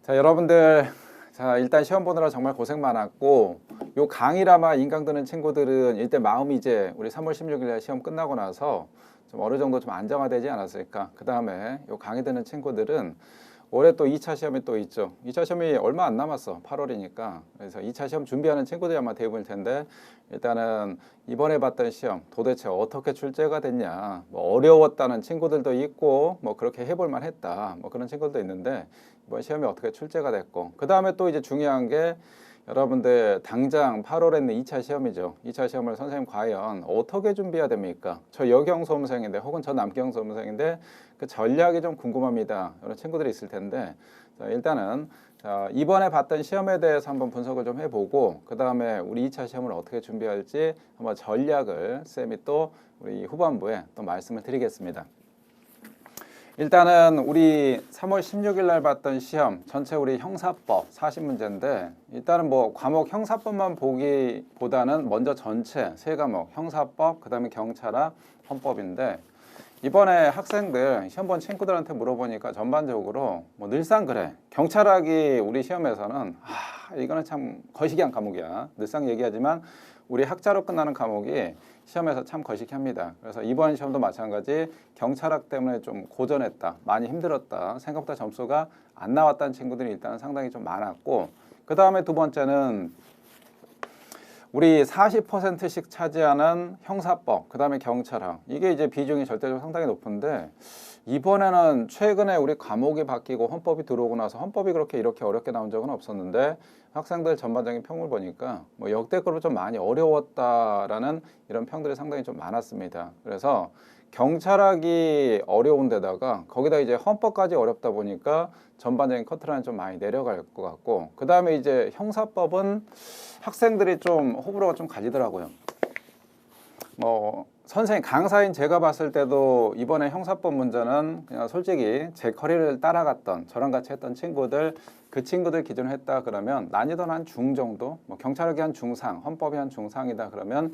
자, 여러분들, 자, 일단 시험 보느라 정말 고생 많았고, 요 강의라마 인강 드는 친구들은 일단 마음이 이제 우리 3월 16일 날 시험 끝나고 나서 좀 어느 정도 좀 안정화되지 않았을까. 그 다음에 요 강의 드는 친구들은 올해 또 2차 시험이 또 있죠. 2차 시험이 얼마 안 남았어. 8월이니까. 그래서 2차 시험 준비하는 친구들이 아마 대부분일 텐데, 일단은 이번에 봤던 시험 도대체 어떻게 출제가 됐냐. 뭐 어려웠다는 친구들도 있고, 뭐 그렇게 해볼 만했다. 뭐 그런 친구들도 있는데, 이번 시험이 어떻게 출제가 됐고, 그 다음에 또 이제 중요한 게 여러분들 당장 8월에 있는 2차 시험이죠. 2차 시험을 선생님 과연 어떻게 준비해야 됩니까? 저 여경 수험생인데 혹은 저 남경 수험생인데 그 전략이 좀 궁금합니다. 이런 친구들이 있을 텐데, 자, 일단은 이번에 봤던 시험에 대해서 한번 분석을 좀 해보고, 그 다음에 우리 2차 시험을 어떻게 준비할지 한번 전략을 쌤이 또 우리 후반부에 또 말씀을 드리겠습니다. 일단은 우리 3월 16일 날 봤던 시험 전체 우리 형사법 40문제인데, 일단은 뭐 과목 형사법만 보기보다는 먼저 전체 세 과목 형사법, 그 다음에 경찰학, 헌법인데, 이번에 학생들 시험 본 친구들한테 물어보니까 전반적으로 뭐 늘상 그래, 경찰학이 우리 시험에서는 이거는 참 거시기한 과목이야. 늘상 얘기하지만 우리 학자로 끝나는 과목이 시험에서 참 거시기합니다. 그래서 이번 시험도 마찬가지 경찰학 때문에 좀 고전했다, 많이 힘들었다, 생각보다 점수가 안 나왔다는 친구들이 일단 상당히 좀 많았고, 그 다음에 두 번째는 우리 40%씩 차지하는 형사법, 그 다음에 경찰학, 이게 이제 비중이 절대적으로 상당히 높은데, 이번에는 최근에 우리 과목이 바뀌고 헌법이 들어오고 나서 헌법이 그렇게 이렇게 어렵게 나온 적은 없었는데, 학생들 전반적인 평을 보니까 뭐 역대급으로 좀 많이 어려웠다라는 이런 평들이 상당히 좀 많았습니다. 그래서 경찰학이 어려운 데다가 거기다 이제 헌법까지 어렵다 보니까 전반적인 커트라인 좀 많이 내려갈 것 같고, 그 다음에 이제 형사법은 학생들이 좀 호불호가 좀 갈리더라고요. 뭐 선생님 강사인 제가 봤을 때도 이번에 형사법 문제는 그냥 솔직히 제 커리를 따라갔던 저랑 같이 했던 친구들, 그 친구들 기준으로 했다 그러면 난이도는 한 중 정도, 뭐 경찰학이 한 중상, 헌법이 한 중상이다 그러면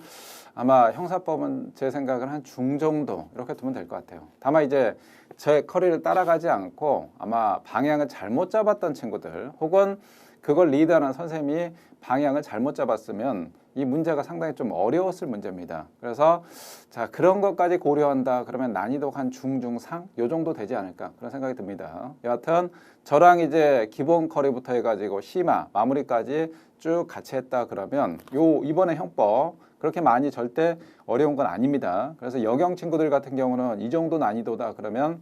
아마 형사법은 제 생각은 한 중 정도 이렇게 두면 될 것 같아요. 다만 이제 제 커리를 따라가지 않고 아마 방향을 잘못 잡았던 친구들, 혹은 그걸 리드하는 선생님이 방향을 잘못 잡았으면 이 문제가 상당히 좀 어려웠을 문제입니다. 그래서 자, 그런 것까지 고려한다 그러면 난이도가 한 중, 중, 상 요 정도 되지 않을까 그런 생각이 듭니다. 여하튼 저랑 이제 기본 커리부터 해가지고 심화 마무리까지 쭉 같이 했다 그러면 요 이번에 형법 그렇게 많이 절대 어려운 건 아닙니다. 그래서 여경 친구들 같은 경우는 이 정도 난이도다 그러면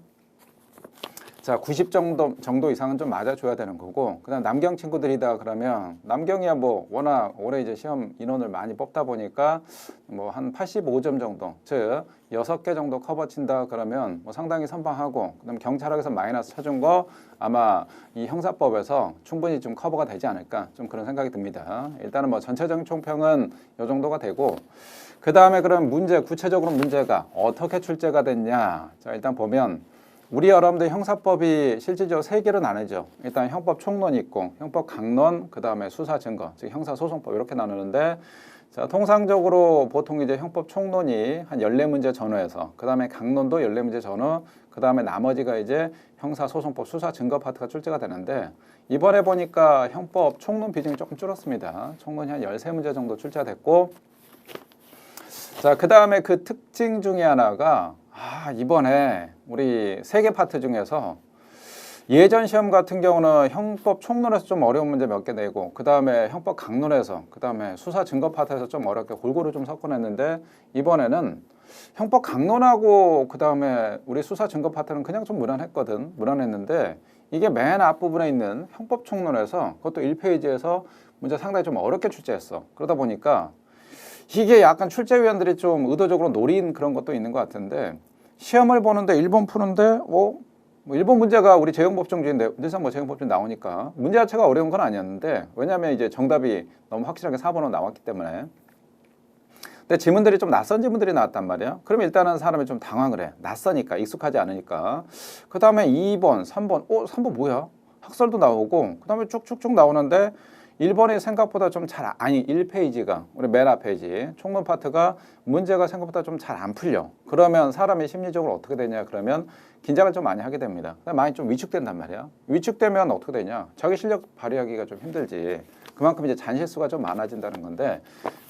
자, 90 정도 이상은 좀 맞아줘야 되는 거고, 그 다음 남경 친구들이다 그러면 남경이야 뭐 워낙 올해 이제 시험 인원을 많이 뽑다 보니까 뭐 한 85점 정도, 즉 6개 정도 커버 친다 그러면 뭐 상당히 선방하고, 그 다음 경찰학에서 마이너스 쳐준 거 아마 이 형사법에서 충분히 좀 커버가 되지 않을까 좀 그런 생각이 듭니다. 일단은 뭐 전체적인 총평은 이 정도가 되고, 그 다음에 그럼 문제, 구체적으로 문제가 어떻게 출제가 됐냐. 자, 일단 보면 우리 여러분들 형사법이 실질적으로 세 개로 나뉘죠. 일단 형법 총론이 있고, 형법 강론, 그 다음에 수사 증거, 즉 형사소송법 이렇게 나누는데, 자, 통상적으로 보통 이제 형법 총론이 한 14문제 전후에서, 그 다음에 강론도 14문제 전후, 그 다음에 나머지가 이제 형사소송법, 수사 증거 파트가 출제가 되는데, 이번에 보니까 형법 총론 비중이 조금 줄었습니다. 총론이 한 13문제 정도 출제가 됐고, 자, 그 다음에 그 특징 중에 하나가 이번에 우리 세 개 파트 중에서 예전 시험 같은 경우는 형법 총론에서 좀 어려운 문제 몇 개 내고, 그 다음에 형법 강론에서, 그 다음에 수사 증거 파트에서 좀 어렵게 골고루 좀 섞어냈는데, 이번에는 형법 강론하고 그 다음에 우리 수사 증거 파트는 그냥 좀 무난했거든. 무난했는데 이게 맨 앞부분에 있는 형법 총론에서 그것도 1페이지에서 문제 상당히 좀 어렵게 출제했어. 그러다 보니까 이게 약간 출제위원들이 좀 의도적으로 노린 그런 것도 있는 것 같은데, 시험을 보는데 1번 푸는데 뭐 1번 문제가 우리 재형법정주인데 늘상 뭐 재형법정 나오니까 문제 자체가 어려운 건 아니었는데, 왜냐하면 이제 정답이 너무 확실하게 4번으로 나왔기 때문에. 근데 지문들이 좀 낯선 지문들이 나왔단 말이야. 그러면 일단은 사람이 좀 당황을 해. 낯서니까, 익숙하지 않으니까. 그 다음에 2번, 3번, 3번 뭐야? 학설도 나오고, 그 다음에 쭉쭉쭉 나오는데 1번이 생각보다 좀 잘 아니 1페이지가 우리 맨 앞 페이지 총론 파트가 문제가 생각보다 좀 잘 안 풀려. 그러면 사람이 심리적으로 어떻게 되냐 그러면 긴장을 좀 많이 하게 됩니다. 많이 좀 위축된단 말이야. 위축되면 어떻게 되냐? 자기 실력 발휘하기가 좀 힘들지. 그만큼 이제 잔실수가 좀 많아진다는 건데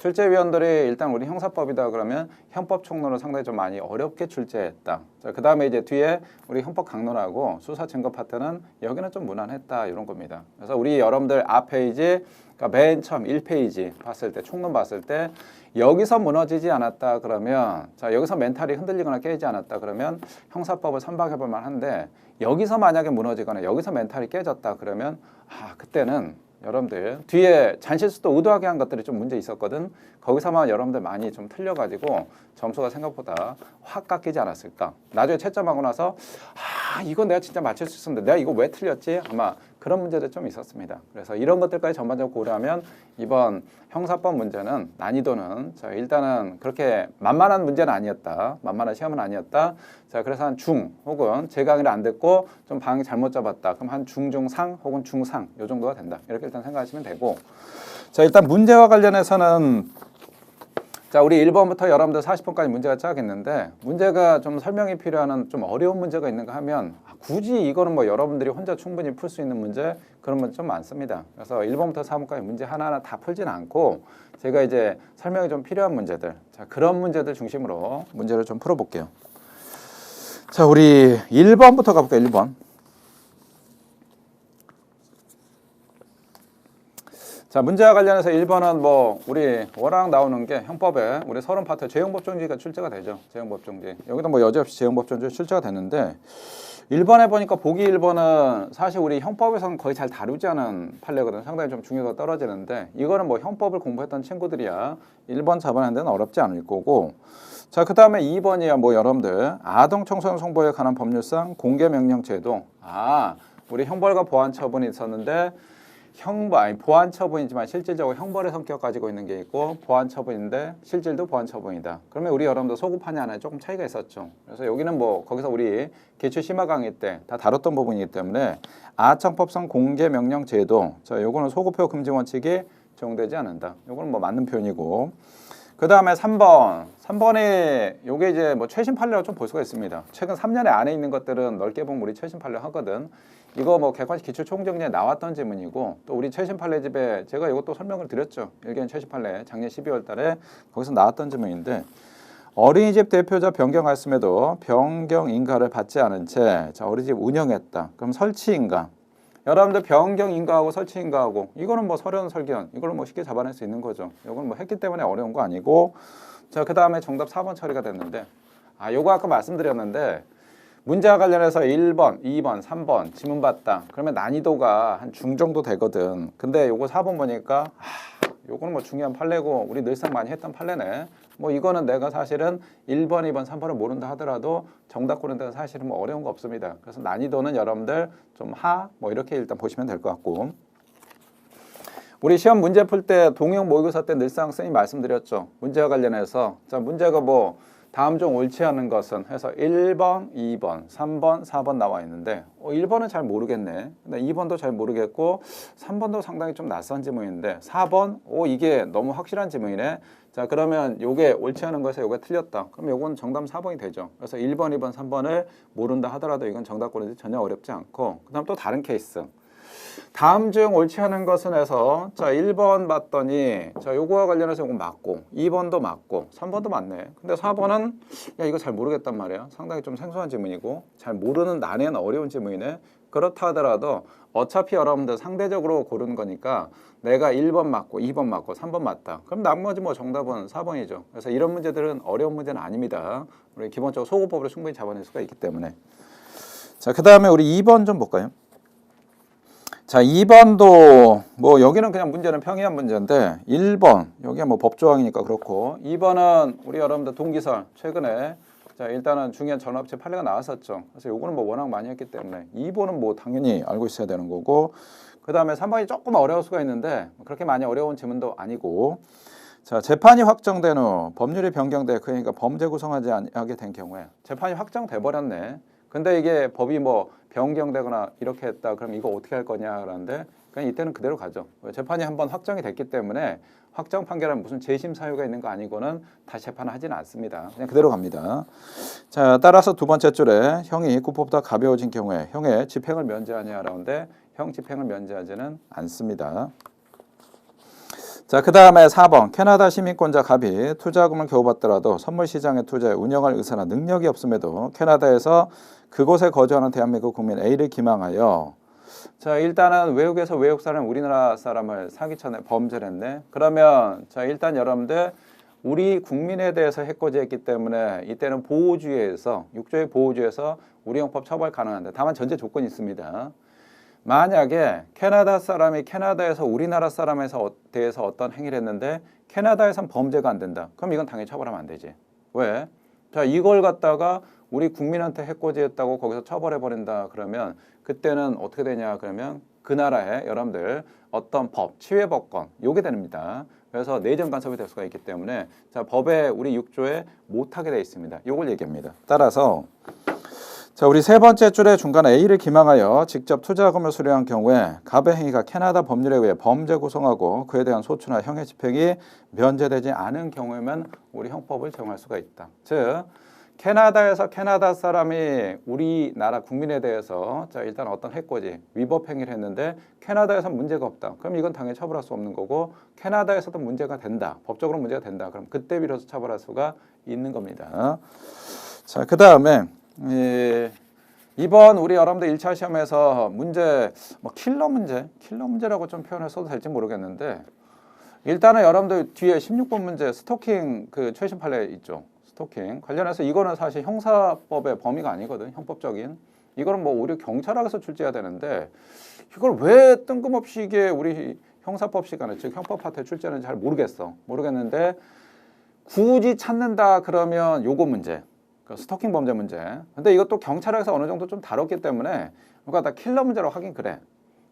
출제위원들이 일단 우리 형사법이다 그러면 형법 총론을 상당히 좀 많이 어렵게 출제했다. 자, 그 다음에 이제 뒤에 우리 형법 강론하고 수사 증거 파트는 여기는 좀 무난했다 이런 겁니다. 그래서 우리 여러분들 앞 페이지 그러니까 맨 처음 1페이지 봤을 때 총론 봤을 때 여기서 무너지지 않았다 그러면 자 여기서 멘탈이 흔들리거나 깨지지 않았다 그러면 형사법을 선박해 볼 만한데 여기서 만약에 무너지거나 여기서 멘탈이 깨졌다 그러면 그때는 여러분들 뒤에 잔실수도 의도하게 한 것들이 좀 문제 있었거든. 거기서만 여러분들 많이 좀 틀려가지고 점수가 생각보다 확 깎이지 않았을까. 나중에 채점하고 나서 이건 내가 진짜 맞출 수 있었는데 내가 이거 왜 틀렸지? 아마 그런 문제도 좀 있었습니다. 그래서 이런 것들까지 전반적으로 고려하면 이번 형사법 문제는 난이도는 자 일단은 그렇게 만만한 문제는 아니었다. 만만한 시험은 아니었다. 자 그래서 한 중 혹은 제 강의를 안 듣고 좀 방향 잘못 잡았다. 그럼 한 중중상 혹은 중상 요 정도가 된다. 이렇게 일단 생각하시면 되고 자 일단 문제와 관련해서는 자 우리 1번부터 여러분들 40번까지 문제가 짜겠는데 문제가 좀 설명이 필요한 좀 어려운 문제가 있는가 하면 굳이 이거는 뭐 여러분들이 혼자 충분히 풀 수 있는 문제 그런 문제 좀 많습니다. 그래서 1번부터 4번까지 문제 하나하나 다 풀지는 않고 제가 이제 설명이 좀 필요한 문제들 자 그런 문제들 중심으로 문제를 좀 풀어볼게요. 자 우리 1번부터 가볼게요. 1번. 자 문제와 관련해서 1번은 뭐 우리 워낙 나오는 게 형법에 우리 서론 파트 재형법정지가 출제가 되죠. 재형법정지 여기도 뭐 여지없이 재형법정지 출제가 되는데 1번에 보니까 보기 1번은 사실 우리 형법에서는 거의 잘 다루지 않은 판례거든. 상당히 좀 중요도가 떨어지는데 이거는 뭐 형법을 공부했던 친구들이야 1번 잡아내는 데는 어렵지 않을 거고 자 그 다음에 2번이야 뭐 여러분들 아동 청소년 성보호에 관한 법률상 공개명령제도 우리 형벌과 보안 처분이 있었는데 보안 처분이지만 실질적으로 형벌의 성격 가지고 있는 게 있고 보안 처분인데 실질도 보안 처분이다. 그러면 우리 여러분들 소급판이 하나에 조금 차이가 있었죠. 그래서 여기는 뭐 거기서 우리 기출 심화 강의 때 다 다뤘던 부분이기 때문에 아청법상 공개명령 제도 자 요거는 소급표 금지 원칙이 적용되지 않는다. 요거는 뭐 맞는 표현이고 그 다음에 3번에 요게 이제 뭐 최신 판례로 좀 볼 수가 있습니다. 최근 3년에 안에 있는 것들은 넓게 보면 우리 최신 판례 하거든. 이거 뭐 객관식 기출 총정리에 나왔던 지문이고 또 우리 최신 판례 집에 제가 이것도 설명을 드렸죠. 일개년 최신 판례 작년 12월 달에 거기서 나왔던 지문인데 어린이집 대표자 변경하였음에도 변경 인가를 받지 않은 채 자, 어린이집 운영했다. 그럼 설치 인가. 여러분들 변경 인가하고 설치 인가하고 이거는 뭐 설현 설견 이걸로 뭐 쉽게 잡아낼 수 있는 거죠. 이건 뭐 했기 때문에 어려운 거 아니고 자 그다음에 정답 4번 처리가 됐는데 요거 아까 말씀드렸는데 문제와 관련해서 1번, 2번, 3번 지문 봤다. 그러면 난이도가 한 중 정도 되거든. 근데 요거 4번 보니까 요거는 뭐 중요한 판례고 우리 늘상 많이 했던 판례네. 뭐 이거는 내가 사실은 1번, 2번, 3번을 모른다 하더라도 정답 고르는 데는 사실은 뭐 어려운 거 없습니다. 그래서 난이도는 여러분들 좀 뭐 이렇게 일단 보시면 될 것 같고 우리 시험 문제 풀 때 동형 모의고사 때 늘상 선생님 말씀드렸죠. 문제와 관련해서 자 문제가 뭐 다음 중 옳지 않은 것은 해서 1번, 2번, 3번, 4번 나와 있는데 1번은 잘 모르겠네. 근데 2번도 잘 모르겠고 3번도 상당히 좀 낯선 지문인데 4번 이게 너무 확실한 지문이네. 자 그러면 요게 옳지 않은 것에 요게 틀렸다. 그럼 요건 정답 4번이 되죠. 그래서 1번, 2번, 3번을 모른다 하더라도 이건 정답 고르기 전혀 어렵지 않고 그다음 또 다른 케이스. 다음 중 옳지 않은 것은 해서 자 1번 봤더니 자 요거와 관련해서 요건 맞고 2번도 맞고 3번도 맞네. 근데 4번은 야 이거 잘 모르겠단 말이야. 상당히 좀 생소한 지문이고 잘 모르는 난해한 어려운 지문이네. 그렇다 하더라도 어차피 여러분들 상대적으로 고르는 거니까 내가 1번 맞고 2번 맞고 3번 맞다. 그럼 나머지 뭐 정답은 4번이죠. 그래서 이런 문제들은 어려운 문제는 아닙니다. 우리 기본적으로 소급법으로 충분히 잡아낼 수가 있기 때문에 자 그 다음에 우리 2번 좀 볼까요? 자 2번도 뭐 여기는 그냥 문제는 평이한 문제인데 1번 여기가 뭐 법조항이니까 그렇고 2번은 우리 여러분들 동기설 최근에 자 일단은 중요한 전업체 판례가 나왔었죠. 그래서 요거는 뭐 워낙 많이 했기 때문에 2번은 뭐 당연히 알고 있어야 되는 거고 그 다음에 3번이 조금 어려울 수가 있는데 그렇게 많이 어려운 지문도 아니고 자 재판이 확정된 후 법률이 변경돼 그러니까 범죄 구성하지 않게 된 경우에 재판이 확정돼 버렸네. 근데 이게 법이 뭐 변경되거나 이렇게 했다. 그럼 이거 어떻게 할 거냐 그러는데 그냥 이때는 그대로 가죠. 재판이 한번 확정이 됐기 때문에 확정 판결은 무슨 재심 사유가 있는 거 아니고는 다시 재판을 하지는 않습니다. 그냥 그대로 갑니다. 자, 따라서 두 번째 줄에 형이 구법보다 가벼워진 경우에 형의 집행을 면제하냐라는데 형 집행을 면제하지는 않습니다. 자, 그 다음에 4번 캐나다 시민권자 갑이 투자금을 겨우 받더라도 선물 시장에 투자해 운영할 의사나 능력이 없음에도 캐나다에서 그곳에 거주하는 대한민국 국민 A를 기망하여 자, 일단은 외국에서 외국 사람 우리나라 사람을 사기쳐내 범죄를 했네. 그러면 자, 일단 여러분들 우리 국민에 대해서 해코지했기 때문에 이때는 보호주의에서 6조의 보호주의에서 우리 형법 처벌 가능한데 다만 전제 조건이 있습니다. 만약에 캐나다 사람이 캐나다에서 우리나라 사람에 대해서 어떤 행위를 했는데 캐나다에선 범죄가 안 된다. 그럼 이건 당연히 처벌하면 안 되지. 왜? 자, 이걸 갖다가 우리 국민한테 해코지했다고 거기서 처벌해버린다. 그러면 그때는 어떻게 되냐? 그러면 그 나라에 여러분들 어떤 법, 치외법권 요게 됩니다. 그래서 내정 간섭이 될 수가 있기 때문에 자, 법에 우리 6조에 못하게 되어 있습니다. 요걸 얘기합니다. 따라서 자, 우리 세 번째 줄의 중간에 A를 기망하여 직접 투자금을 수령한 경우에 갑의 행위가 캐나다 법률에 의해 범죄 구성하고 그에 대한 소추나 형의 집행이 면제되지 않은 경우에만 우리 형법을 적용할 수가 있다. 즉 캐나다에서 캐나다 사람이 우리나라 국민에 대해서 자, 일단 어떤 해코지, 위법 행위를 했는데 캐나다에서 문제가 없다. 그럼 이건 당연히 처벌할 수 없는 거고 캐나다에서도 문제가 된다. 법적으로 문제가 된다. 그럼 그때 비로소 처벌할 수가 있는 겁니다. 자, 그 다음에 이번 우리 여러분들 1차 시험에서 문제 뭐 킬러 문제라고 좀 표현을 써도 될지 모르겠는데 일단은 여러분들 뒤에 16번 문제 스토킹 그 최신 판례 있죠. 스토킹 관련해서 이거는 사실 형사법의 범위가 아니거든. 형법적인 이거는 뭐 오히려 경찰학에서 출제해야 되는데 이걸 왜 뜬금없이 이게 우리 형사법 시간에 즉 형법 파트에 출제하는지 잘 모르겠는데 굳이 찾는다 그러면 요거 문제 스토킹 범죄 문제. 근데 이것도 경찰에서 어느 정도 좀 다뤘기 때문에 그러니까 다 킬러 문제로 하긴 그래.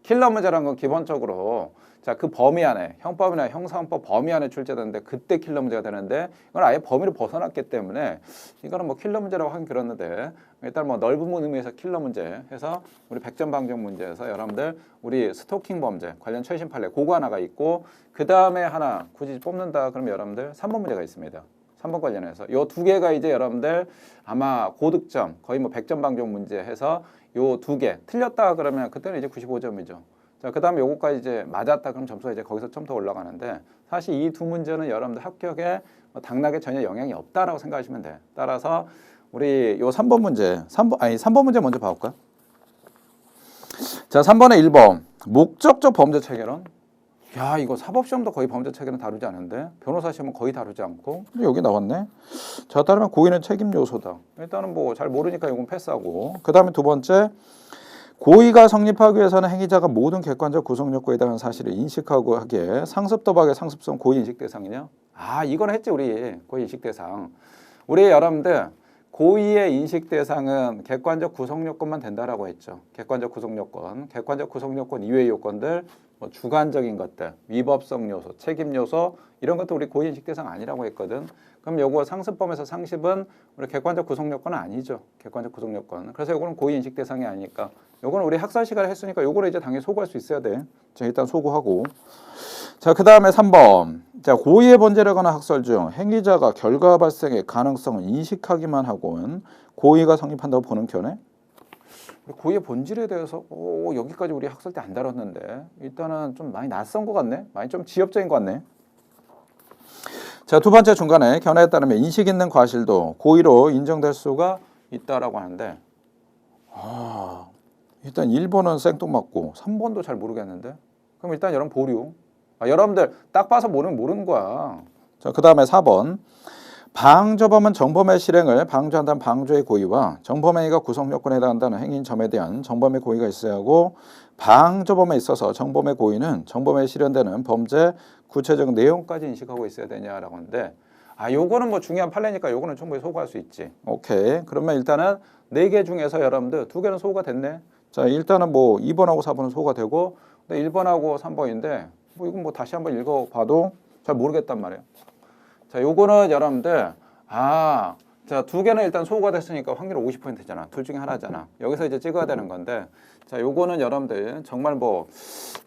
킬러 문제라는 건 기본적으로 자, 그 범위 안에 형법이나 형사헌법 범위 안에 출제되는데 그때 킬러 문제가 되는데 이건 아예 범위를 벗어났기 때문에 이거는 뭐 킬러 문제라고 하긴 그렇는데 일단 뭐 넓은 의미에서 킬러 문제 해서 우리 백전방정 문제에서 여러분들 우리 스토킹 범죄 관련 최신 판례 그거 하나가 있고 그 다음에 하나 굳이 뽑는다 그러면 여러분들 3번 문제가 있습니다. 3번 관련해서 요 두 개가 이제 여러분들 아마 고득점 거의 뭐 100점 방정 문제 해서 요 두 개 틀렸다 그러면 그때는 이제 95점이죠. 자, 그다음에 요거까지 이제 맞았다 그럼 점수가 이제 거기서 좀 더 올라가는데 사실 이 두 문제는 여러분들 합격에 당락에 전혀 영향이 없다라고 생각하시면 돼. 따라서 우리 요 3번 문제 3번 문제 먼저 봐 볼까? 자, 3번에 1번 목적적 범죄 체계론. 야, 이거 사법시험도 거의 범죄 체계는 다루지 않은데 변호사 시험은 거의 다루지 않고 근데 여기 나왔네. 자, 따르면 고의는 책임 요소다. 일단은 뭐 잘 모르니까 이건 패스하고 그 다음에 두 번째 고의가 성립하기 위해서는 행위자가 모든 객관적 구성 요건에 해당하는 사실을 인식하고 하기에 상습 도박의 상습성 고의 인식 대상이냐? 아, 이건 했지 우리 고의 인식 대상. 우리 여러분들 고의의 인식 대상은 객관적 구성 요건만 된다라고 했죠. 객관적 구성 요건 이외의 요건들 뭐 주관적인 것들, 위법성 요소, 책임 요소 이런 것도 우리 고의 인식 대상 아니라고 했거든. 그럼 요거 상습범에서 상습은 우리 객관적 구성 요건은 아니죠. 객관적 구성 요건. 그래서 요거는 고의 인식 대상이 아니니까 요거는 우리 학살 시간에 했으니까 요거는 이제 당연히 소구할 수 있어야 돼. 자, 일단 소구하고. 자, 그 다음에 3번. 자, 고의의 번제라거나 학살 중 행위자가 결과 발생의 가능성을 인식하기만 하고는 고의가 성립한다고 보는 견해? 고의의 본질에 대해서 여기까지 우리 학살 때 안 다뤘는데 일단은 좀 많이 낯선 것 같네. 많이 좀 지엽적인 것 같네. 자, 두 번째 중간에 견해에 따르면 인식 있는 과실도 고의로 인정될 수가 있다라고 하는데 일단 1번은 생뚱맞고 3번도 잘 모르겠는데 그럼 일단 여러분 보류. 여러분들 딱 봐서 모르는 거야. 자, 그 다음에 4번 방조범은 정범의 실행을 방조한다는 방조의 고의와 정범행위가 구성 요건에 해당한다는 행위인 점에 대한 정범의 고의가 있어야 하고 방조범에 있어서 정범의 고의는 정범에 실현되는 범죄 구체적 내용까지 인식하고 있어야 되냐라고 하는데 요거는 뭐 중요한 판례니까 요거는 충분히 소구할 수 있지. 오케이. 그러면 일단은 4개 중에서 여러분들 2개는 소구가 됐네. 자, 일단은 뭐 2번하고 4번은 소구가 되고 근데 1번하고 3번인데 뭐 이건 뭐 다시 한번 읽어봐도 잘 모르겠단 말이에요. 자, 요거는 여러분들 자, 두 개는 일단 소호가 됐으니까 확률 50%잖아. 둘 중에 하나잖아. 여기서 이제 찍어야 되는 건데, 자, 요거는 여러분들 정말 뭐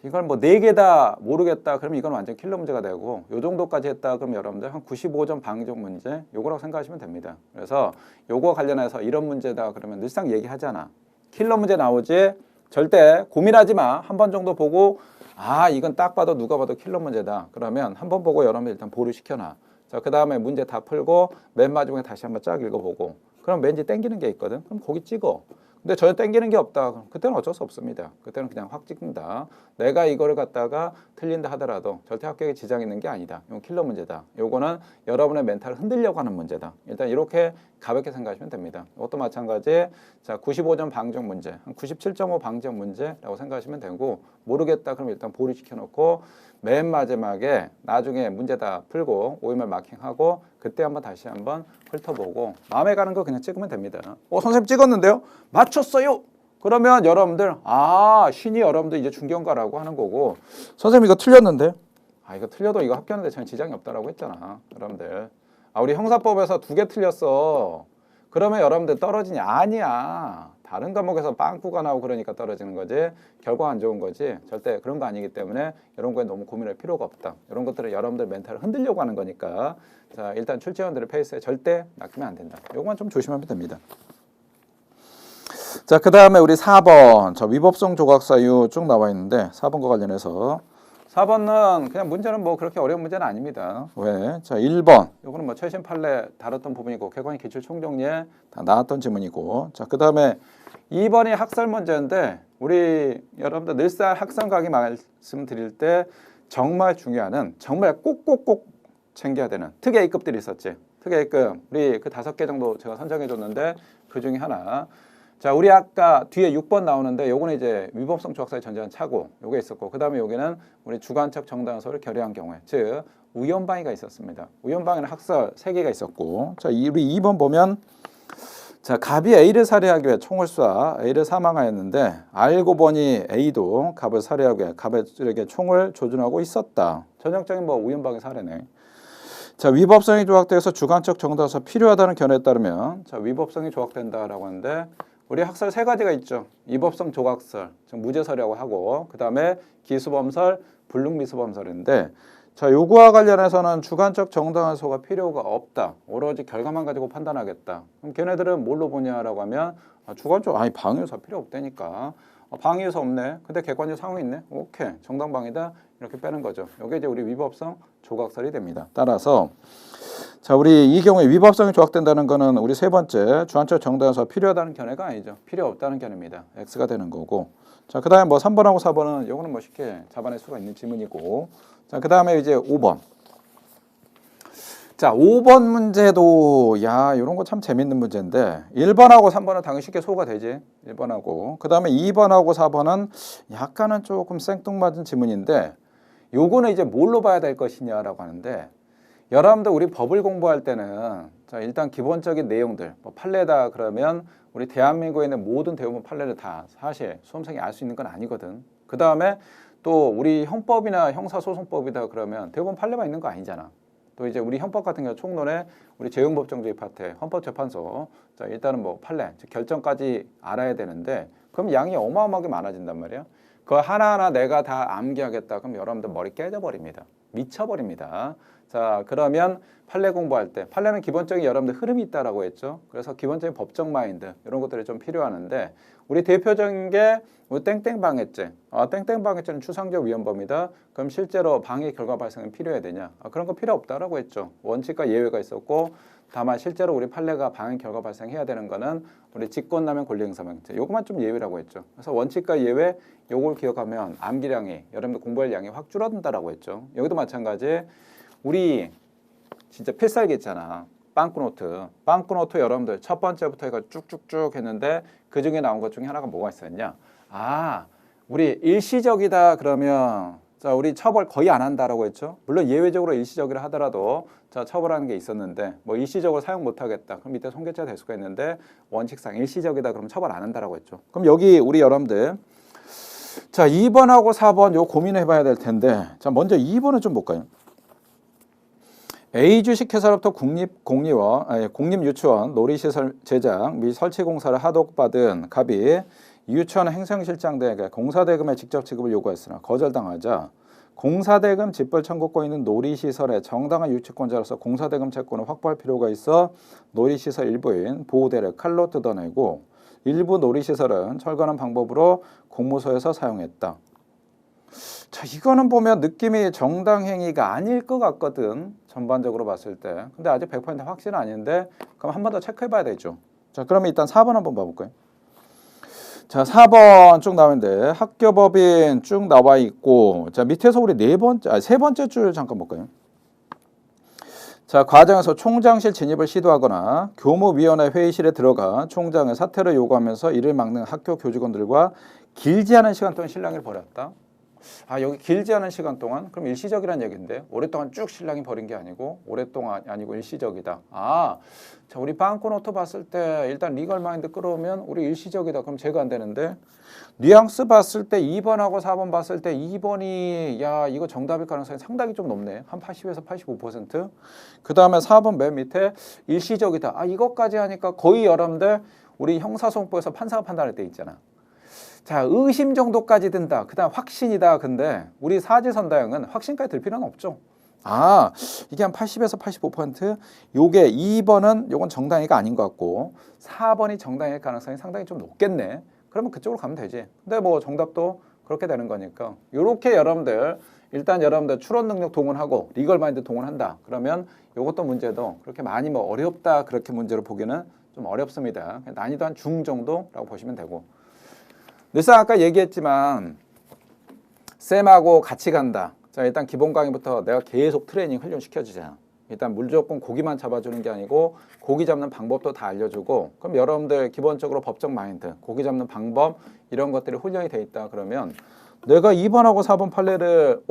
이걸 뭐 네 개 다 모르겠다 그러면 이건 완전 킬러 문제가 되고, 요 정도까지 했다 그러면 여러분들 한 95점 방정 문제 요거라고 생각하시면 됩니다. 그래서 요거 관련해서 이런 문제다 그러면 늘상 얘기하잖아. 킬러 문제 나오지 절대 고민하지 마. 한 번 정도 보고 아 이건 딱 봐도 누가 봐도 킬러 문제다 그러면 한 번 보고 여러분들 일단 보류 시켜놔. 자, 그 다음에 문제 다 풀고 맨 마지막에 다시 한번 쫙 읽어보고, 그럼 왠지 땡기는 게 있거든. 그럼 거기 찍어. 근데 전혀 땡기는 게 없다. 그럼 그때는 어쩔 수 없습니다. 그때는 그냥 확 찍는다. 내가 이거를 갖다가 틀린다 하더라도 절대 합격에 지장이 있는 게 아니다. 이건 킬러 문제다. 요거는 여러분의 멘탈을 흔들려고 하는 문제다. 일단 이렇게 가볍게 생각하시면 됩니다. 이것도 마찬가지. 자, 95점 방정 문제, 한 97.5 방정 문제라고 생각하시면 되고, 모르겠다 그러면 일단 보류 시켜놓고 맨 마지막에 나중에 문제 다 풀고 OMR 마킹하고 그때 한번 다시 한번 훑어보고 마음에 가는 거 그냥 찍으면 됩니다. 선생님 찍었는데요? 맞췄어요! 그러면 여러분들 신이 여러분들 이제 중견가라고 하는 거고, 선생님 이거 틀렸는데? 이거 틀려도 이거 합격하는데 전혀 지장이 없다라고 했잖아. 여러분들 우리 형사법에서 2개 틀렸어. 그러면 여러분들 떨어지냐? 아니야. 다른 과목에서 빵꾸가 나오고 그러니까 떨어지는 거지, 결과 안 좋은 거지, 절대 그런 거 아니기 때문에 이런 거에 너무 고민할 필요가 없다. 이런 것들은 여러분들 멘탈을 흔들려고 하는 거니까, 자, 일단 출제원들의 페이스에 절대 낚이면 안 된다. 요것만 좀 조심하면 됩니다. 자, 그 다음에 우리 4번 저 위법성 조각 사유 쭉 나와 있는데 4번과 관련해서 4번은 그냥 문제는 뭐 그렇게 어려운 문제는 아닙니다. 왜? 자, 1번 요거는 뭐 최신 판례 다뤘던 부분이고 객관이 기출 총정리에 다 나왔던 지문이고, 자, 그 다음에 2번이 학설 문제인데 우리 여러분들 늘상 학생 강의 말씀드릴 때 정말 중요한, 정말 꼭꼭꼭 챙겨야 되는 특 A급들이 있었지. 특 A급 우리 그 5개 정도 제가 선정해 줬는데 그 중에 하나, 자, 우리 아까 뒤에 6번 나오는데 요거는 이제 위법성 조각사의 전제한 착오 요게 있었고, 그 다음에 여기는 우리 주관적 정당성을 결여한 경우에, 즉 우연방해가 있었습니다. 우연방해는 학설 3개가 있었고, 자, 우리 2번 보면 자, 갑이 A를 살해하기 위해 총을 쏴 A를 사망하였는데 알고 보니 A도 갑을 살해하기 위해 갑에게 총을 조준하고 있었다. 전형적인 뭐 우연방해 사례네. 자, 위법성이 조각되어서 주관적 정당성 필요하다는 견해에 따르면, 자, 위법성이 조각된다라고 하는데 우리 학설 3가지가 있죠. 위법성 조각설, 즉 무죄설이라고 하고, 그 다음에 기수범설, 불능미수범설인데, 자, 요거와 관련해서는 주관적 정당성가 필요가 없다. 오로지 결과만 가지고 판단하겠다. 그럼 걔네들은 뭘로 보냐라고 하면 주관적 방위요소 필요 없다니까. 방위요소 없네. 근데 객관적 상황이 있네. 오케이, 정당방위다. 이렇게 빼는 거죠. 이게 이제 우리 위법성 조각설이 됩니다. 따라서 자, 우리 이 경우에 위법성이 조각된다는 거는 우리 3번째 주관적 정당성 필요하다는 견해가 아니죠. 필요 없다는 견해입니다. X가 되는 거고. 자, 그 다음에 뭐 3번하고 4번은 요거는 뭐 쉽게 잡아낼 수가 있는 지문이고, 자, 그 다음에 이제 5번. 자, 5번 문제도 요런 거 참 재밌는 문제인데 1번하고 3번은 당연히 쉽게 소화가 되지. 1번하고. 그 다음에 2번하고 4번은 약간은 조금 생뚱맞은 지문인데 요거는 이제 뭘로 봐야 될 것이냐라고 하는데, 여러분들 우리 법을 공부할 때는 자, 일단 기본적인 내용들, 뭐 판례다 그러면 우리 대한민국에 있는 모든 대부분 판례를 다 사실 수험생이 알 수 있는 건 아니거든. 그 다음에 또 우리 형법이나 형사소송법이다 그러면 대부분 판례만 있는 거 아니잖아. 또 이제 우리 형법 같은 경우 총론에 우리 재형법정주의 파트, 헌법재판소, 자, 일단은 뭐 판례, 즉 결정까지 알아야 되는데 그럼 양이 어마어마하게 많아진단 말이야. 그거 하나하나 내가 다 암기하겠다 그럼 여러분들 머리 깨져버립니다. 미쳐버립니다. 자, 그러면 판례 공부할 때 판례는 기본적인 여러분들 흐름이 있다라고 했죠. 그래서 기본적인 법적 마인드 이런 것들이 좀 필요하는데 우리 대표적인 게 우리 땡땡방해죄. 땡땡방해죄는 추상적 위헌범이다. 그럼 실제로 방해 결과 발생은 필요해야 되냐? 그런 거 필요 없다라고 했죠. 원칙과 예외가 있었고, 다만 실제로 우리 판례가 방해 결과 발생해야 되는 거는 우리 직권남용 권리행사명죄. 요것만 좀 예외라고 했죠. 그래서 원칙과 예외 요걸 기억하면 암기량이 여러분들 공부할 양이 확 줄어든다라고 했죠. 여기도 마찬가지. 우리 진짜 필살기 있잖아. 빵꾸노트 여러분들 첫 번째부터 해가 쭉쭉쭉 했는데 그 중에 나온 것 중에 하나가 뭐가 있었냐? 우리 일시적이다 그러면 자, 우리 처벌 거의 안 한다라고 했죠. 물론 예외적으로 일시적이라 하더라도 자, 처벌하는 게 있었는데 뭐 일시적으로 사용 못 하겠다. 그럼 밑에 손괴죄가 될 수가 있는데 원칙상 일시적이다 그러면 처벌 안 한다라고 했죠. 그럼 여기 우리 여러분들 자, 2번하고 4번 요 고민해 봐야 될 텐데 자, 먼저 2번을 좀 볼까요? A 주식회사로부터 공립유치원 놀이시설 제작 및 설치 공사를 하도받은 갑이 유치원 행정실장 등에게 공사대금의 직접 지급을 요구했으나 거절당하자 공사대금 지불 청구권 있는 놀이시설의 정당한 유치권자로서 공사대금 채권을 확보할 필요가 있어 놀이시설 일부인 보호대를 칼로 뜯어내고 일부 놀이시설은 철거하는 방법으로 공모소에서 사용했다. 자, 이거는 보면 느낌이 정당행위가 아닐 것 같거든. 전반적으로 봤을 때. 근데 아직 100% 확신은 아닌데 그럼 한 번 더 체크해 봐야 되죠. 자, 그러면 일단 4번 한번 봐볼까요? 자, 4번 쭉 나오는데 학교법인 쭉 나와 있고 자, 밑에서 우리 세 번째 줄 잠깐 볼까요? 자, 과정에서 총장실 진입을 시도하거나 교무위원회 회의실에 들어가 총장의 사퇴를 요구하면서 이를 막는 학교 교직원들과 길지 않은 시간 동안 실랑이를 벌였다. 아, 여기 길지 않은 시간 동안 그럼 일시적이라는 얘기인데 오랫동안 쭉 실랑이 벌인 게 아니고 오랫동안 아니고 일시적이다. 아, 자, 우리 빵코노트 봤을 때 일단 리걸 마인드 끌어오면 우리 일시적이다. 그럼 제가 안 되는데 뉘앙스 봤을 때 2번하고 4번 봤을 때 2번이 야 이거 정답일 가능성이 상당히 좀 높네. 한 80에서 85%. 그 다음에 4번 맨 밑에 일시적이다. 아, 이것까지 하니까 거의 여러분들 우리 형사소송법에서 판사가 판단할 때 있잖아. 자, 의심 정도까지 든다. 그 다음 확신이다. 근데 우리 사지선다형은 확신까지 들 필요는 없죠. 아, 이게 한 80에서 85%? 요게 2번은 요건 정당히가 아닌 것 같고 4번이 정당일 가능성이 상당히 좀 높겠네. 그러면 그쪽으로 가면 되지. 근데 뭐 정답도 그렇게 되는 거니까 요렇게 여러분들 일단 여러분들 추론 능력 동원하고 리걸 마인드 동원한다. 그러면 요것도 문제도 그렇게 많이 뭐 어렵다 그렇게 문제로 보기는 좀 어렵습니다. 난이도 한 중 정도라고 보시면 되고 늘상 아까 얘기했지만 쌤하고 같이 간다. 자, 일단 기본 강의부터 내가 계속 트레이닝 훈련시켜주잖아. 일단 무조건 고기만 잡아주는 게 아니고 고기 잡는 방법도 다 알려주고 그럼 여러분들 기본적으로 법적 마인드, 고기 잡는 방법 이런 것들이 훈련이 돼 있다. 그러면 내가 2번하고 4번 판례를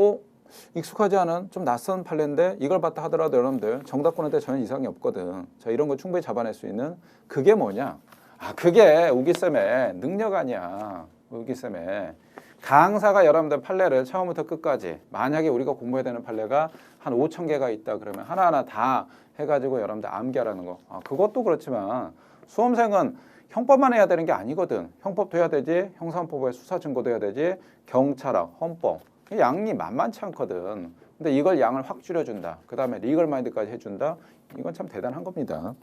익숙하지 않은 좀 낯선 판례인데 이걸 봤다 하더라도 여러분들 정답권한테 전혀 이상이 없거든. 자, 이런 거 충분히 잡아낼 수 있는 그게 뭐냐? 아, 그게 우기쌤의 능력 아니야. 우기쌤의 강사가 여러분들 판례를 처음부터 끝까지 만약에 우리가 공부해야 되는 판례가 한 5,000개가 있다 그러면 하나하나 다 해가지고 여러분들 암기하라는 거. 아, 그것도 그렇지만 수험생은 형법만 해야 되는 게 아니거든. 형법도 해야 되지, 형사헌법의 수사증거도 해야 되지, 경찰학, 헌법. 양이 만만치 않거든. 근데 이걸 양을 확 줄여준다. 그 다음에 리걸 마인드까지 해준다. 이건 참 대단한 겁니다.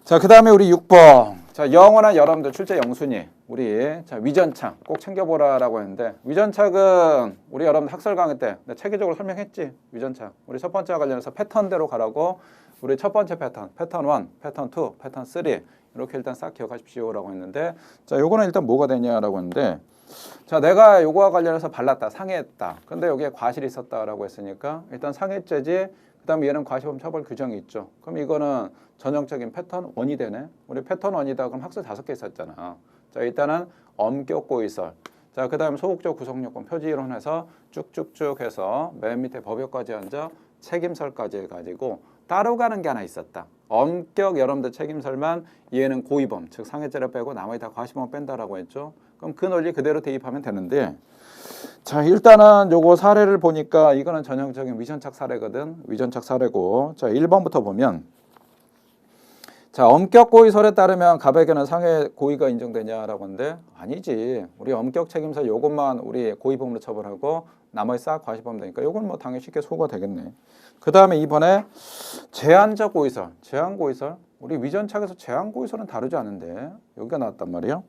자, 그 다음에 우리 6번. 자, 영어나 여러분들 출제 영순위. 우리 자, 위전착 꼭 챙겨보라라고 했는데 위전착은 우리 여러분들 학설 강의 때 체계적으로 설명했지. 위전착. 우리 첫 번째와 관련해서 패턴대로 가라고 우리 첫 번째 패턴, 패턴 1, 패턴 2, 패턴 3 이렇게 일단 싹 기억하십시오라고 했는데 자, 요거는 일단 뭐가 되냐라고 했는데 자, 내가 요거와 관련해서 발랐다, 상해했다. 근데 여기에 과실이 있었다라고 했으니까 일단 상해죄지. 그 다음에 얘는 과시범 처벌 규정이 있죠. 그럼 이거는 전형적인 패턴 1이 되네. 우리 패턴 1이다. 그럼 학설 5개 있었잖아. 자, 일단은 엄격 고의설. 자, 그 다음에 소극적 구성요건 표지 이론해서 쭉쭉쭉 해서 맨 밑에 법역까지 앉아 책임설까지 해가지고 따로 가는 게 하나 있었다. 엄격 여러분들 책임설만 얘는 고의범, 즉 상해죄를 빼고 나머지 다 과시범 뺀다라고 했죠. 그럼 그 논리 그대로 대입하면 되는데 자, 일단은 요거 사례를 보니까 이거는 전형적인 위전착 사례거든. 위전착 사례고 자, 1번부터 보면 자, 엄격 고의설에 따르면 갑에게는 상해 고의가 인정되냐라고 하는데 아니지. 우리 엄격 책임설 요것만 우리 고의범으로 처벌하고 나머지 싹 과시범 되니까 요건 뭐 당연히 쉽게 소거가 되겠네. 그 다음에 이번에 제한적 고의설, 제한 고의설. 우리 위전착에서 제한 고의설은 다루지 않은데 여기가 나왔단 말이에요.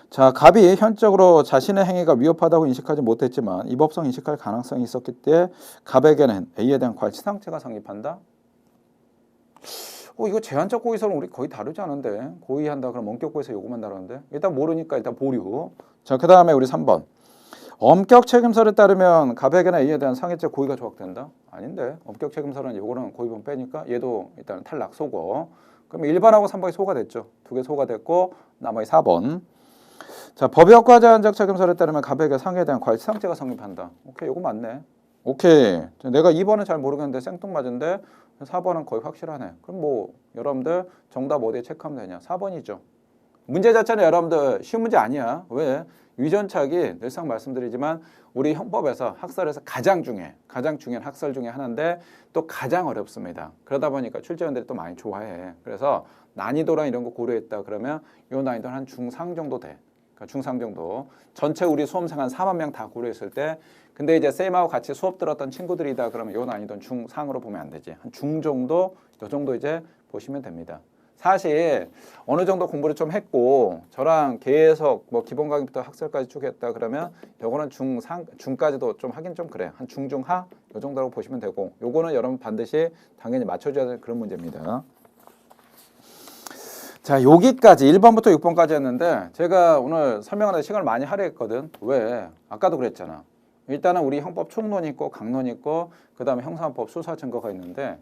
자, 갑이 현적으로 자신의 행위가 위협하다고 인식하지 못했지만 위법성 인식할 가능성이 있었기 때문에 갑에게는 A에 대한 과실치상죄가 성립한다. 이거 제한적 고의설은 우리 거의 다루지 않은데 고의한다 그럼 엄격 고의설 요것만 다루는데 일단 모르니까 일단 보류. 자, 그 다음에 우리 3번 엄격 책임설에 따르면 갑에게는 A에 대한 상해죄 고의가 조각된다. 아닌데 엄격 책임설은 요거는 고의범 빼니까 얘도 일단 탈락 소거. 그럼 1번하고 3번이 소가 됐죠. 2개 소가 됐고 나머지 4번. 자, 법역과 제한적 책임설에 따르면 갑에게 상해에 대한 과실치상죄가 성립한다. 오케이, 요거 맞네. 오케이. 내가 2번은 잘 모르겠는데 생뚱맞은데 4번은 거의 확실하네. 그럼 뭐 여러분들 정답 어디에 체크하면 되냐? 4번이죠. 문제 자체는 여러분들 쉬운 문제 아니야. 왜? 유전착이 늘상 말씀드리지만 우리 형법에서 학설에서 가장 중요한 학설 중에 하나인데 또 가장 어렵습니다. 그러다 보니까 출제원들이 또 많이 좋아해. 그래서 난이도랑 이런 거 고려했다 그러면 요 난이도는 한 중상 정도 돼. 그러니까 중상 정도. 전체 우리 수험생 한 4만 명 다 고려했을 때 근데 이제 쌤하고 같이 수업 들었던 친구들이다 그러면 요 난이도는 중상으로 보면 안 되지. 한 중 정도, 요 정도 이제 보시면 됩니다. 사실 어느 정도 공부를 좀 했고 저랑 계속 뭐 기본 강의부터 학설까지 쭉 했다 그러면 요거는 중까지도 좀 하긴 좀 그래. 한 중중하 요 정도라고 보시면 되고 요거는 여러분 반드시 당연히 맞춰줘야 되는 그런 문제입니다. 자, 여기까지 1번부터 6번까지 했는데 제가 오늘 설명하는데 시간을 많이 할애했거든. 왜? 아까도 그랬잖아. 일단은 우리 형법 총론 있고 강론 있고 그 다음에 형사법 수사 증거가 있는데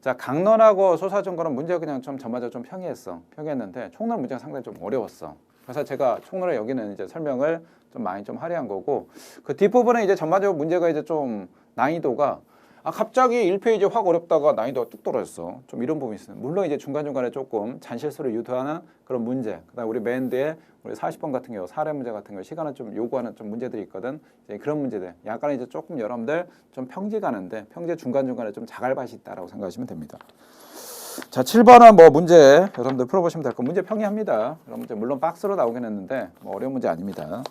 자, 강론하고 수사 증거는 문제가 그냥 좀 전반적으로 좀 평이했는데 총론 문제가 상당히 좀 어려웠어. 그래서 제가 총론에 여기는 이제 설명을 좀 많이 좀 할애한 거고 그 뒷부분에 이제 전반적으로 문제가 이제 좀 난이도가 갑자기 1페이지 확 어렵다가 난이도가 뚝 떨어졌어. 좀 이런 부분이 있어요. 물론 이제 중간중간에 조금 잔실수를 유도하는 그런 문제. 그다음 우리 맨 뒤에 우리 40번 같은 경우 사례 문제 같은 경우 시간을 좀 요구하는 좀 문제들이 있거든. 이제 그런 문제들. 약간 이제 조금 여러분들 좀 평지 가는데 평지 중간중간에 좀 자갈밭이 있다라고 생각하시면 됩니다. 자, 7번은 뭐 문제 여러분들 풀어보시면 될 거. 문제 평이합니다. 여러분들 물론 박스로 나오긴 했는데 뭐 어려운 문제 아닙니다.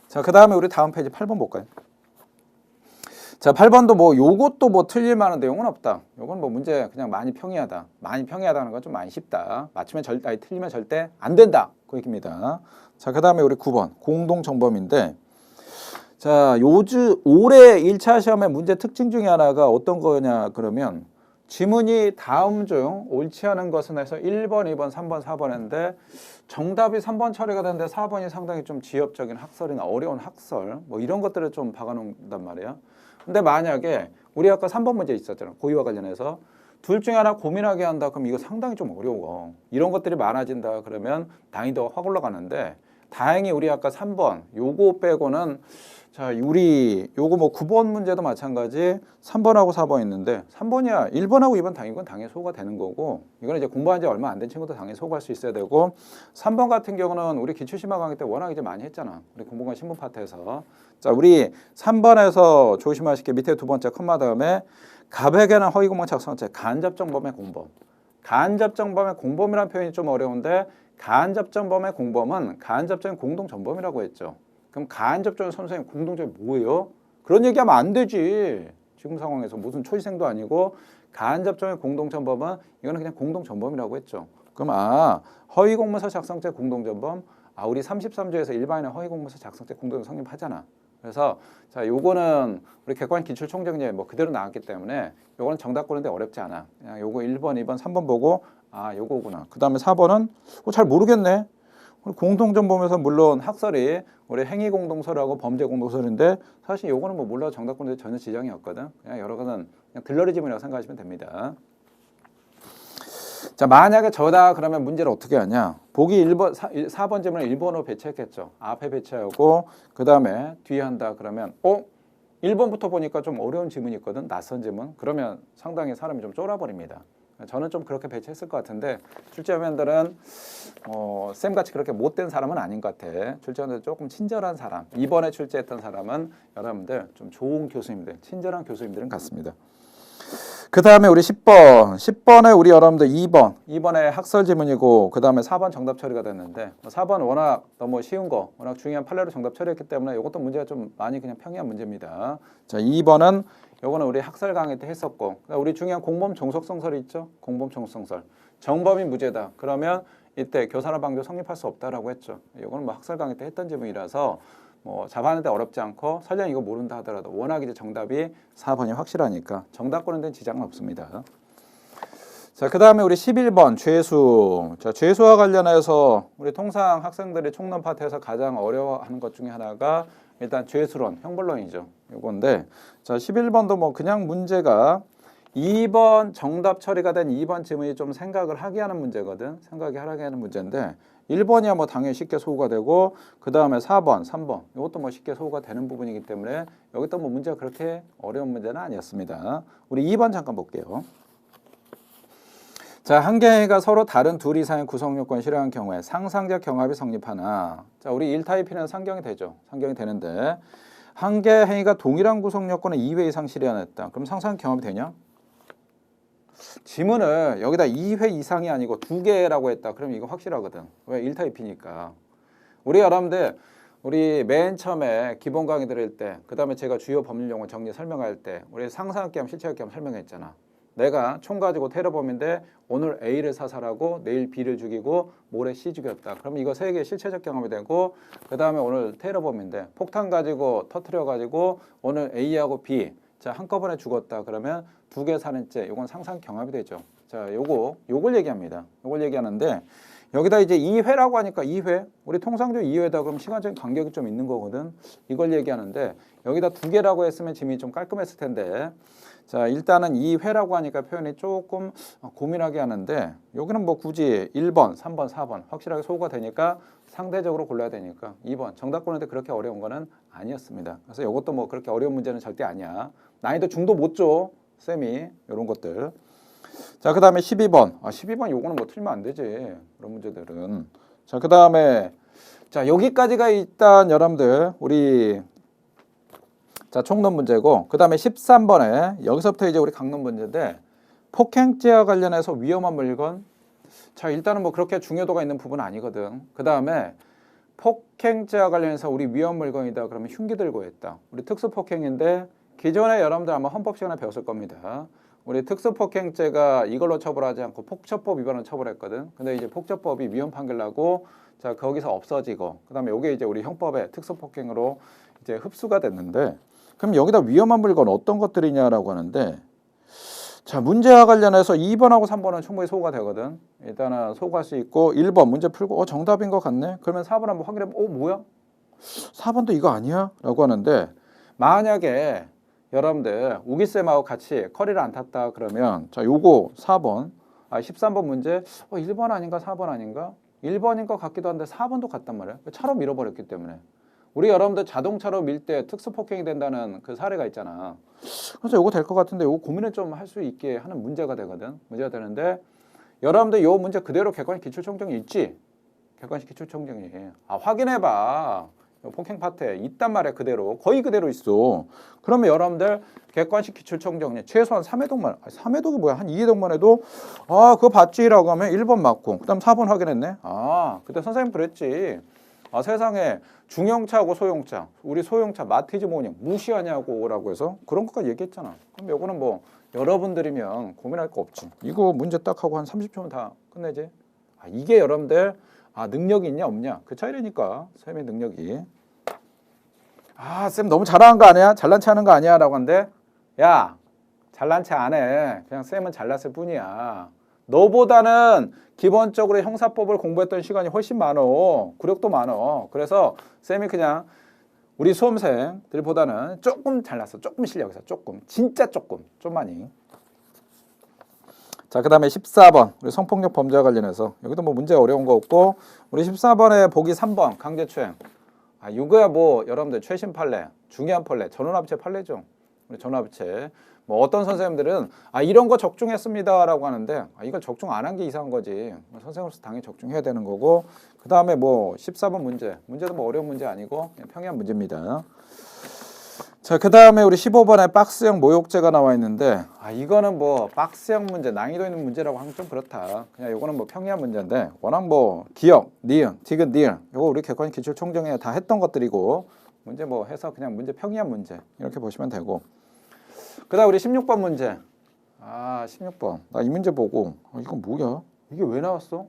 자, 그 다음에 우리 다음 페이지 8번 볼까요? 자, 8번도 뭐 요것도 뭐 틀릴 만한 내용은 없다. 요건 뭐 문제 그냥 많이 평이하다. 많이 평이하다는 건 좀 많이 쉽다. 맞추면 틀리면 절대 안 된다. 그 얘기입니다. 자, 그 다음에 우리 9번 공동정범인데 자, 올해 1차 시험의 문제 특징 중에 하나가 어떤 거냐 그러면 지문이 다음 중 옳지 않은 것은 해서 1번, 2번, 3번, 4번 했는데 정답이 3번 처리가 되는데 4번이 상당히 좀 지엽적인 학설이나 어려운 학설 뭐 이런 것들을 좀 박아놓는단 말이야. 근데 만약에 우리 아까 3번 문제 있었잖아. 고의와 관련해서 둘 중에 하나 고민하게 한다. 그럼 이거 상당히 좀 어려워. 이런 것들이 많아진다. 그러면 난이도가 확 올라가는데 다행히 우리 아까 3번 요거 빼고는 자, 우리 요거 뭐 9번 문제도 마찬가지 3번하고 4번 있는데 3번이야. 1번하고 2번 이건 당연히 소화가 되는 거고 이거는 이제 공부한 지 얼마 안 된 친구도 당연히 소화할 수 있어야 되고 3번 같은 경우는 우리 기출심화 강의 때 워낙 이제 많이 했잖아. 우리 공부관 신문 파트에서 자, 우리 3번에서 조심하실 게 밑에 두 번째 컴마 다음에 가백에는 허위공문 작성죄 간접정범의 공범. 간접정범의 공범이라는 표현이 좀 어려운데 간접정범의 공범은 간접적인 공동정범이라고 했죠. 그럼 간접적인 선생님 공동점이 뭐예요? 그런 얘기하면 안 되지. 지금 상황에서 무슨 초시생도 아니고 간접적인 공동전범은 이거는 그냥 공동전범이라고 했죠. 그럼 허위공문서 작성죄 공동전범 우리 33조에서 일반인의 허위공문서 작성죄 공동전범 성립하잖아. 그래서 자, 요거는 우리 객관 기출 총정리에 뭐 그대로 나왔기 때문에 요거는 정답 고르는데 어렵지 않아. 그냥 요거 1번, 2번, 3번 보고 요거구나. 그다음에 4번은 잘 모르겠네. 공동정범에서 물론 학설이 우리 행위공동설하고 범죄공동설인데 사실 요거는 뭐 몰라도 정답 고르는데 전혀 지장이 없거든. 그냥 여러 가지는 그냥 들러리 지문이라고 생각하시면 됩니다. 자, 만약에 저다 그러면 문제를 어떻게 하냐? 보기 4번 지문을 1번으로 배치했겠죠. 앞에 배치하고 그 다음에 뒤에 한다 그러면 1번부터 보니까 좀 어려운 지문이 있거든. 낯선 지문. 그러면 상당히 사람이 좀 쫄아버립니다. 저는 좀 그렇게 배치했을 것 같은데 출제위원들은 쌤같이 그렇게 못된 사람은 아닌 것 같아. 출제위원들 조금 친절한 사람. 이번에 출제했던 사람은 여러분들 좀 좋은 교수님들, 친절한 교수님들은 같습니다. 그 다음에 우리 10번. 10번에 우리 여러분들 2번에 학설 지문이고 그 다음에 4번 정답 처리가 됐는데 4번 워낙 너무 쉬운 거, 워낙 중요한 판례로 정답 처리했기 때문에 이것도 문제가 좀 많이 그냥 평이한 문제입니다. 자, 2번은 요거는 우리 학설 강의 때 했었고 우리 중요한 공범 종속성설이 있죠. 공범 종속성설. 정범이 무죄다. 그러면 이때 교사나 방조 성립할 수 없다라고 했죠. 요거는 뭐 학설 강의 때 했던 지문이라서 뭐 잡아하는데 어렵지 않고 설령 이거 모른다 하더라도 워낙 이제 정답이 4번이 확실하니까 정답 고르는 데는 지장은 없습니다. 자, 그 다음에 우리 11번 죄수. 자, 죄수와 관련해서 우리 통상 학생들이 총론 파트에서 가장 어려워하는 것 중에 하나가 일단 죄수론, 형벌론이죠. 요건데 자, 11번도 뭐 그냥 문제가 2번 정답 처리가 된 2번 지문이 좀 생각을 하게 하는 문제거든. 생각이 하게 하는 문제인데 1번이야 뭐 당연히 쉽게 소구가 되고 그 다음에 4번, 3번 이것도 뭐 쉽게 소구가 되는 부분이기 때문에 여기 또 뭐 문제가 그렇게 어려운 문제는 아니었습니다. 우리 2번 잠깐 볼게요. 자, 한 개 행위가 서로 다른 둘 이상의 구성 요건을 실현한 경우에 상상적 경합이 성립하나. 자, 우리 1타입P는 상경이 되죠. 상경이 되는데 한 개 행위가 동일한 구성 요건을 2회 이상 실현했다. 그럼 상상 경합이 되냐? 지문을 여기다 2회 이상이 아니고 2개라고 했다. 그럼 이거 확실하거든. 왜? 1타입이니까. 우리 여러분들 우리 맨 처음에 기본 강의 들을 때, 그 다음에 제가 주요 법률 용어 정리 설명할 때 우리 상상학 겸 실체학 겸 설명했잖아. 내가 총 가지고 테러범인데 오늘 A를 사살하고 내일 B를 죽이고 모레 C 죽였다. 그럼 이거 세 개 실체적 경험이 되고, 그 다음에 오늘 테러범인데 폭탄 가지고 터트려 가지고 오늘 A하고 B 자 한꺼번에 죽었다. 그러면 2개 살인죄, 이건 상상 경합이 되죠. 자, 요걸 얘기합니다. 요걸 얘기하는데 여기다 이제 2회라고 하니까 2회, 우리 통상적 2회다 그럼 시간적인 간격이 좀 있는 거거든. 이걸 얘기하는데 여기다 2개라고 했으면 지문이 좀 깔끔했을 텐데, 자 일단은 2회라고 하니까 표현이 조금 고민하게 하는데 여기는 뭐 굳이 1번, 3번, 4번 확실하게 소구가 되니까 상대적으로 골라야 되니까 2번 정답 고르는데 그렇게 어려운 거는 아니었습니다. 그래서 이것도 뭐 그렇게 어려운 문제는 절대 아니야. 난이도 중도 못 줘, 쌤이 이런 것들. 자, 그 다음에 12번. 12번 요거는 뭐 틀리면 안 되지. 그런 문제들은. 자, 그 다음에 자 여기까지가 일단 여러분들 우리 자 총론 문제고, 그 다음에 13번에 여기서부터 이제 우리 강론 문제인데 폭행죄와 관련해서 위험한 물건. 자 일단은 뭐 그렇게 중요도가 있는 부분은 아니거든. 그 다음에 폭행죄와 관련해서 우리 위험 물건이다 그러면 흉기 들고 했다. 우리 특수폭행인데 기존에 여러분들 아마 헌법 시간에 배웠을 겁니다. 우리 특수폭행죄가 이걸로 처벌하지 않고 폭처법 위반을 처벌했거든. 근데 이제 폭처법이 위헌 판결 나고 자 거기서 없어지고, 그다음에 요게 이제 우리 형법의 특수폭행으로 이제 흡수가 됐는데, 그럼 여기다 위험한 물건 어떤 것들이냐라고 하는데, 자 문제와 관련해서 2번하고 3번은 충분히 소구가 되거든. 일단은 소구할 수 있고 1번 문제 풀고 정답인 것 같네. 그러면 4번 한번 확인해보면 뭐야? 4번도 이거 아니야? 라고 하는데, 만약에 여러분들 우기쌤하고 같이 커리를 안 탔다 그러면 자 요거 4번 13번 문제 1번 아닌가 4번 아닌가 1번인 것 같기도 한데 4번도 같단 말이야. 차로 밀어버렸기 때문에. 우리 여러분들 자동차로 밀 때 특수폭행이 된다는 그 사례가 있잖아. 그래서 요거 될 것 같은데 요거 고민을 좀 할 수 있게 하는 문제가 되거든. 문제가 되는데 여러분들 요 문제 그대로 객관식 기출총정이 있지? 객관식 기출총정이 확인해봐. 폭행 파트에 있단 말이야. 그대로 거의 그대로 있어. 그러면 여러분들 객관식 기출총정리 최소한 3회독만 3회독이 뭐야? 한 2회독만 해도 그거 봤지라고 하면 1번 맞고 그다음 4번 확인했네. 그때 선생님 그랬지. 세상에 중형차하고 소형차, 우리 소형차 마티즈 모닝 무시하냐고 라고 해서 그런 것까지 얘기했잖아. 그럼 요거는 뭐 여러분들이면 고민할 거 없지. 이거 문제 딱 하고 한 30초면 다 끝내지. 이게 여러분들 능력이 있냐 없냐 그 차이라니까. 쌤의 능력이. 쌤 너무 잘하는 거 아니야? 잘난 체 하는 거 아니야? 라고 하는데 야 잘난 체 안 해. 그냥 쌤은 잘났을 뿐이야. 너보다는 기본적으로 형사법을 공부했던 시간이 훨씬 많어. 구력도 많어. 그래서 쌤이 그냥 우리 수험생들보다는 조금 잘났어. 조금 실력에서 조금. 진짜 조금. 좀 많이. 자, 그 다음에 14번 우리 성폭력 범죄와 관련해서 여기도 뭐 문제 어려운 거 없고, 우리 14번에 보기 3번 강제추행. 이거야 뭐 여러분들 최신 판례, 중요한 판례, 전원합체 판례죠. 우리 전원합체. 뭐 어떤 선생님들은 이런 거 적중했습니다라고 하는데 이걸 적중 안 한 게 이상한 거지. 선생으로서 당연히 적중해야 되는 거고, 그 다음에 뭐 14번 문제도 뭐 어려운 문제 아니고 그냥 평이한 문제입니다. 자, 그 다음에 우리 15번에 박스형 모욕죄가 나와 있는데 이거는 뭐 박스형 문제, 난이도 있는 문제라고 하면 좀 그렇다. 그냥 이거는 뭐 평이한 문제인데 워낙 뭐 기억, 니은, 디귿, 니을 이거 우리 객관 기출총정에 다 했던 것들이고 문제 뭐 해서 그냥 문제 평이한 문제 이렇게 보시면 되고, 그 다음 우리 16번 문제. 16번 나 이 문제 보고 이건 뭐야? 이게 왜 나왔어?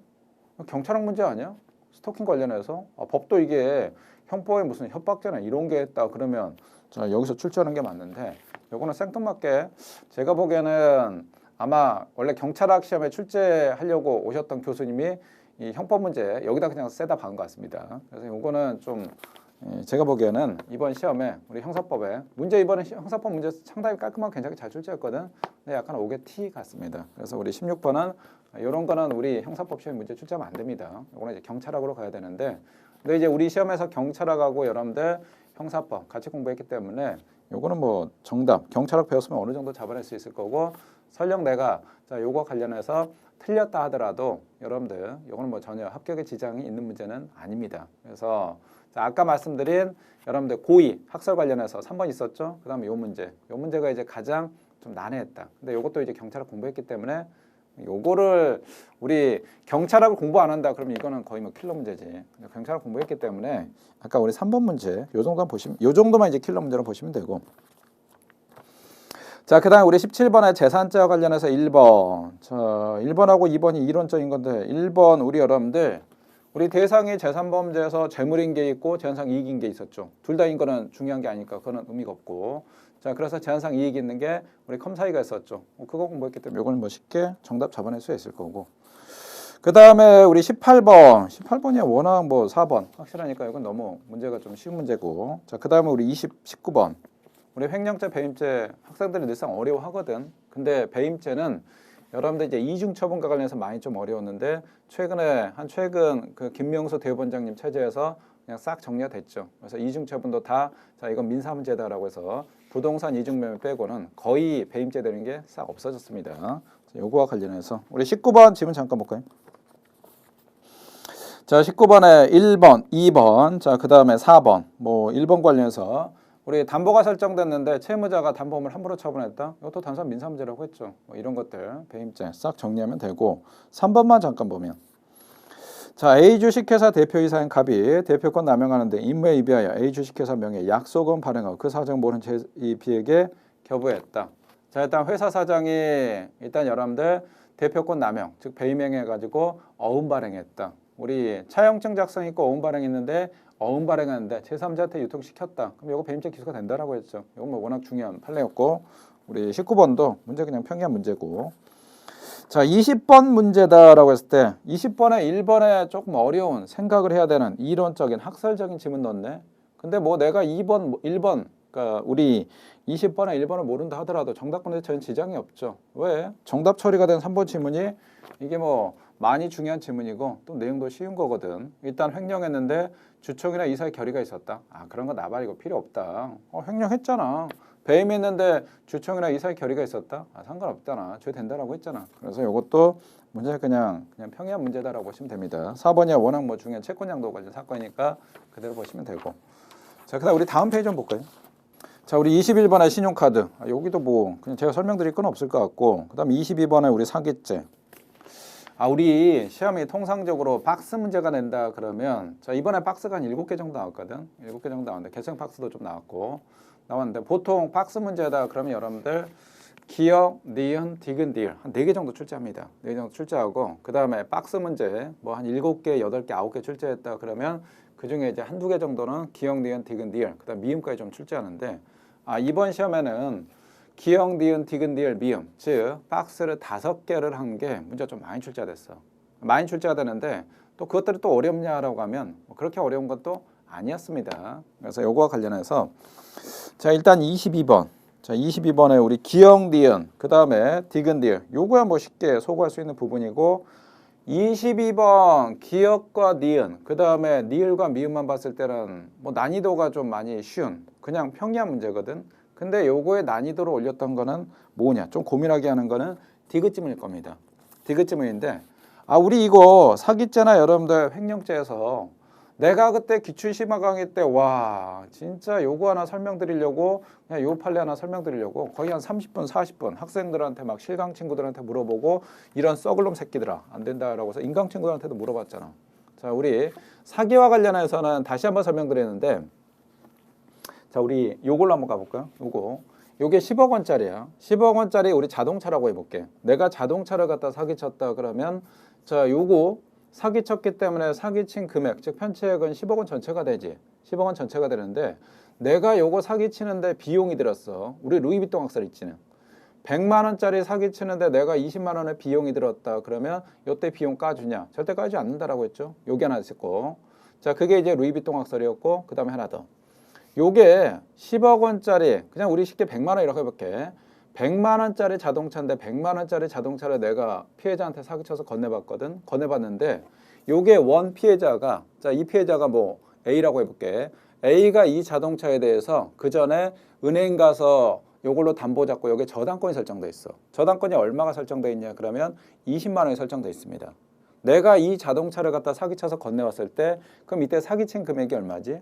경찰학 문제 아니야? 스토킹 관련해서 법도 이게 형법에 무슨 협박죄나 이런 게 있다 그러면 자 여기서 출제하는 게 맞는데, 요거는 생뚱맞게 제가 보기에는 아마 원래 경찰학 시험에 출제하려고 오셨던 교수님이 이 형법 문제 여기다 그냥 세다 박은 것 같습니다. 그래서 요거는 좀 제가 보기에는 이번 시험에 우리 형사법에 문제, 이번에 형사법 문제 상당히 깔끔하고 괜찮게 잘 출제했거든. 근데 약간 오게 T 같습니다. 그래서 우리 16번은 이런 거는 우리 형사법 시험 문제 출제하면 안 됩니다. 이거는 이제 경찰학으로 가야 되는데, 근데 이제 우리 시험에서 경찰학하고 여러분들 형사법 같이 공부했기 때문에 요거는 뭐 정답 경찰학 배웠으면 어느 정도 잡아낼 수 있을 거고, 설령 내가 자 요거 관련해서 틀렸다 하더라도 여러분들 요거는 뭐 전혀 합격에 지장이 있는 문제는 아닙니다. 그래서 자, 아까 말씀드린 여러분들 고2 학설 관련해서 3번 있었죠. 그 다음에 요 문제가 이제 가장 좀 난해했다. 근데 요것도 이제 경찰학 공부했기 때문에 요거를 우리 경찰학을 공부 안 한다 그러면 이거는 거의 뭐 킬러 문제지. 경찰학 공부했기 때문에 아까 우리 3번 문제 요 정도만 보시면 요 정도만 이제 킬러 문제로 보시면 되고. 자, 그다음 우리 17번에 재산자와 관련해서 1번. 자, 1번하고 2번이 이론적인 건데 1번 우리 여러분들 우리 대상이 재산범죄에서 재물인 게 있고 재산상 이익인 게 있었죠. 둘 다인 거는 중요한 게 아니니까 그거는 의미가 없고. 자, 그래서 재산상 이익이 있는 게 우리 컴사이가 있었죠. 그거 공부했기 때문에 이걸 뭐 쉽게 정답 잡아낼 수 있을 거고. 그 다음에 우리 18번이야 워낙 뭐 4번 확실하니까 이건 너무 문제가 좀 쉬운 문제고. 자, 그 다음에 우리 19번. 우리 횡령죄, 배임죄 학생들이 늘상 어려워하거든. 근데 배임죄는 여러분들 이제 이중처분과 관련해서 많이 좀 어려웠는데 최근 그 김명수 대법원장님 체제에서 그냥 싹 정리가 됐죠. 그래서 이중처분도 다 자 이건 민사문제다라고 해서 부동산 이중매매 빼고는 거의 배임죄 되는 게 싹 없어졌습니다. 자, 요거와 관련해서 우리 19번 질문 잠깐 볼까요? 자, 19번에 1번, 2번, 자, 그 다음에 4번, 뭐 1번 관련해서 우리 담보가 설정됐는데 채무자가 담보물을 함부로 처분했다. 이것도 단순 민사문제라고 했죠. 뭐 이런 것들 배임죄 싹 정리하면 되고 3번만 잠깐 보면 자 A 주식회사 대표이사인 갑이 대표권 남용하는데 임무에 위배하여 A 주식회사 명의의 약속은 발행하고 그 사정 모르는 제2B에게 겨부했다. 자 일단 회사 사장이 일단 여러분들 대표권 남용 즉 배임행해가지고 어음 발행했다. 우리 차용증 작성했고 어음 발행했는데 어음 발행하는데 제3자한테 유통시켰다. 그럼 이거 배임죄 기소가 된다라고 했죠. 이건 뭐 워낙 중요한 판례였고 우리 19번도 문제 그냥 평이한 문제고. 자 20번 문제다라고 했을 때 20번에 1번에 조금 어려운 생각을 해야 되는 이론적인 학설적인 질문 넣었네. 근데 뭐 내가 2번, 1번 그러니까 우리 20번에 1번을 모른다 하더라도 정답권에 전혀 지장이 없죠. 왜? 정답 처리가 된 3번 질문이 이게 뭐 많이 중요한 질문이고 또 내용도 쉬운 거거든. 일단 횡령했는데 주총이나 이사의 결의가 있었다. 아 그런 거 나발이고 필요 없다. 횡령했잖아. 배임했는데 주총이나 이사의 결의가 있었다. 아 상관없잖아. 죄 된다라고 했잖아. 그래서 이것도 문제 그냥 평이한 문제다라고 보시면 됩니다. 4번이야 워낙 뭐 중요한 채권 양도 관련 사건이니까 그대로 보시면 되고. 자 그다음 우리 다음 페이지 좀 볼까요? 자 우리 21번에 신용카드. 아, 여기도 뭐 그냥 제가 설명드릴 건 없을 것 같고 그다음 22번에 우리 사기죄. 아, 우리 시험이 통상적으로 박스 문제가 낸다 그러면 자 이번에 박스가 한 7개 정도 나왔거든. 7개 정도 나왔는데 개성 박스도 좀 나왔는데 보통 박스 문제다 그러면 여러분들 기억, 니은, 디귿, 디귿 한 4개 정도 출제합니다. 4개 정도 출제하고 그 다음에 박스 문제 뭐 한 7개, 8개, 9개 출제했다 그러면 그 중에 이제 한두 개 정도는 기억, 니은, 디귿, 니을 그 다음 미음까지 좀 출제하는데 아 이번 시험에는 기억, 니은, 디귿, 니을, 미음 즉 박스를 5개를 한 게 문제가 좀 많이 출제가 됐어. 많이 출제가 되는데 또 그것들이 또 어렵냐라고 하면 뭐 그렇게 어려운 것도 아니었습니다. 그래서 요거와 관련해서 자 일단 22번 자 22번에 우리 기억, 니은 그 다음에 디귿, 니을 요거야 뭐 쉽게 소구할 수 있는 부분이고 22번 기억과 니은 그 다음에 니을과 미음만 봤을 때는 뭐 난이도가 좀 많이 쉬운 그냥 평이한 문제거든. 근데 요거의 난이도를 올렸던 거는 뭐냐? 좀 고민하게 하는 거는 디귿지문일 겁니다. 디귿지문인데 아 우리 이거 사기죄나 여러분들 횡령죄에서 내가 그때 기출심화 강의 때 와 진짜 요거 하나 설명드리려고 그냥 요 판례 하나 설명드리려고 거의 한 30분 40분 학생들한테 막 실강 친구들한테 물어보고 이런 썩을 놈 새끼들아 안 된다라고 해서 인강 친구들한테도 물어봤잖아. 자 우리 사기와 관련해서는 다시 한번 설명드리는데 자 우리 요걸로 한번 가볼까요? 요게 10억 원짜리야. 10억 원짜리 우리 자동차라고 해볼게. 내가 자동차를 갖다 사기쳤다 그러면 자 요거 사기쳤기 때문에 사기친 금액 즉 편취액은 10억 원 전체가 되지. 10억 원 전체가 되는데 내가 요거 사기치는데 비용이 들었어. 우리 루이비통 학살 있지는 100만 원짜리 사기치는데 내가 20만 원의 비용이 들었다 그러면 요때 비용 까주냐? 절대 까지 않는다라고 했죠. 요게 하나 있었고 자 그게 이제 루이비통 학살이었고 그 다음에 하나 더 요게 10억 원짜리 그냥 우리 쉽게 100만 원이라고 해볼게. 100만 원짜리 자동차인데 100만 원짜리 자동차를 내가 피해자한테 사기쳐서 건네봤거든. 건네봤는데 요게 원 피해자가 자 이 피해자가 뭐 A라고 해볼게. A가 이 자동차에 대해서 그 전에 은행 가서 요걸로 담보 잡고 여기에 저당권이 설정돼 있어. 저당권이 얼마가 설정돼 있냐 그러면 20만 원이 설정돼 있습니다. 내가 이 자동차를 갖다 사기쳐서 건네왔을 때 그럼 이때 사기친 금액이 얼마지?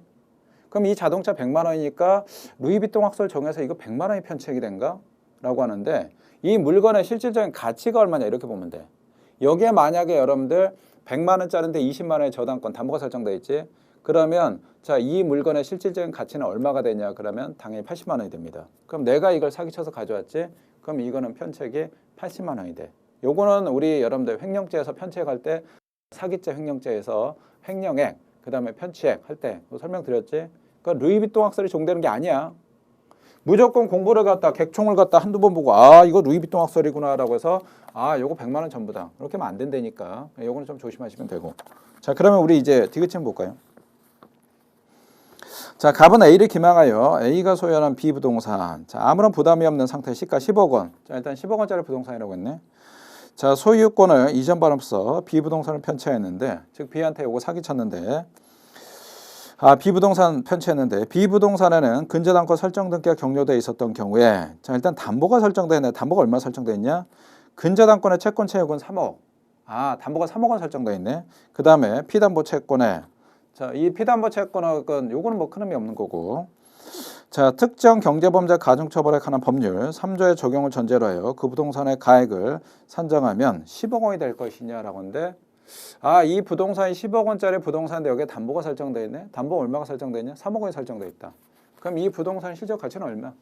그럼 이 자동차 100만 원이니까 루이비통 확설 정해서 이거 100만 원이 편취액이 된가? 라고 하는데 이 물건의 실질적인 가치가 얼마냐 이렇게 보면 돼. 여기에 만약에 여러분들 100만 원짜리인데 20만 원의 저당권 담보가 설정돼 있지? 그러면 자, 이 물건의 실질적인 가치는 얼마가 되냐 그러면 당연히 80만 원이 됩니다. 그럼 내가 이걸 사기쳐서 가져왔지? 그럼 이거는 편취액이 80만 원이 돼. 요거는 우리 여러분들 횡령죄에서 편취액할 때 사기죄 횡령죄에서 횡령액 그다음에 편취액 할 때 설명드렸지? 그러니까 루이비통 학설이 종되는 게 아니야. 무조건 공부를 갖다 객총을 갖다 한두 번 보고 아 이거 루이비통 학설이구나라고 해서 아 요거 100만 원 전부다. 그렇게 하면 안 된다니까. 요거는 좀 조심하시면 되고. 자 그러면 우리 이제 디귿층 볼까요? 자, 갑은 A를 기망하여 A가 소유하는 B 부동산. 자, 아무런 부담이 없는 상태 시가 10억 원. 자, 일단 10억 원짜리 부동산이라고 했네. 자, 소유권을 이전 바로서 B 부동산을 편취했는데, 즉 B한테 요거 사기쳤는데, B 부동산 편취했는데, B 부동산에는 근저당권 설정 등기가 격려돼 있었던 경우에, 자, 일단 담보가 설정돼 있네. 담보가 얼마 설정돼 있냐? 근저당권의 채권 채액은 3억. 담보가 3억 원 설정돼 있네. 그 다음에 피담보 채권에 자, 이 피담보 채권은 요거는 뭐 큰 의미 없는 거고. 자, 특정 경제범죄 가중처벌에 관한 법률 3조의 적용을 전제로 하여 그 부동산의 가액을 산정하면 10억 원이 될 것이냐라고 하는데 이 부동산이 10억 원짜리 부동산인데 여기에 담보가 설정돼 있네. 담보 얼마가 설정돼 있냐? 3억 원이 설정돼 있다. 그럼 이 부동산 실적 가치는 얼마?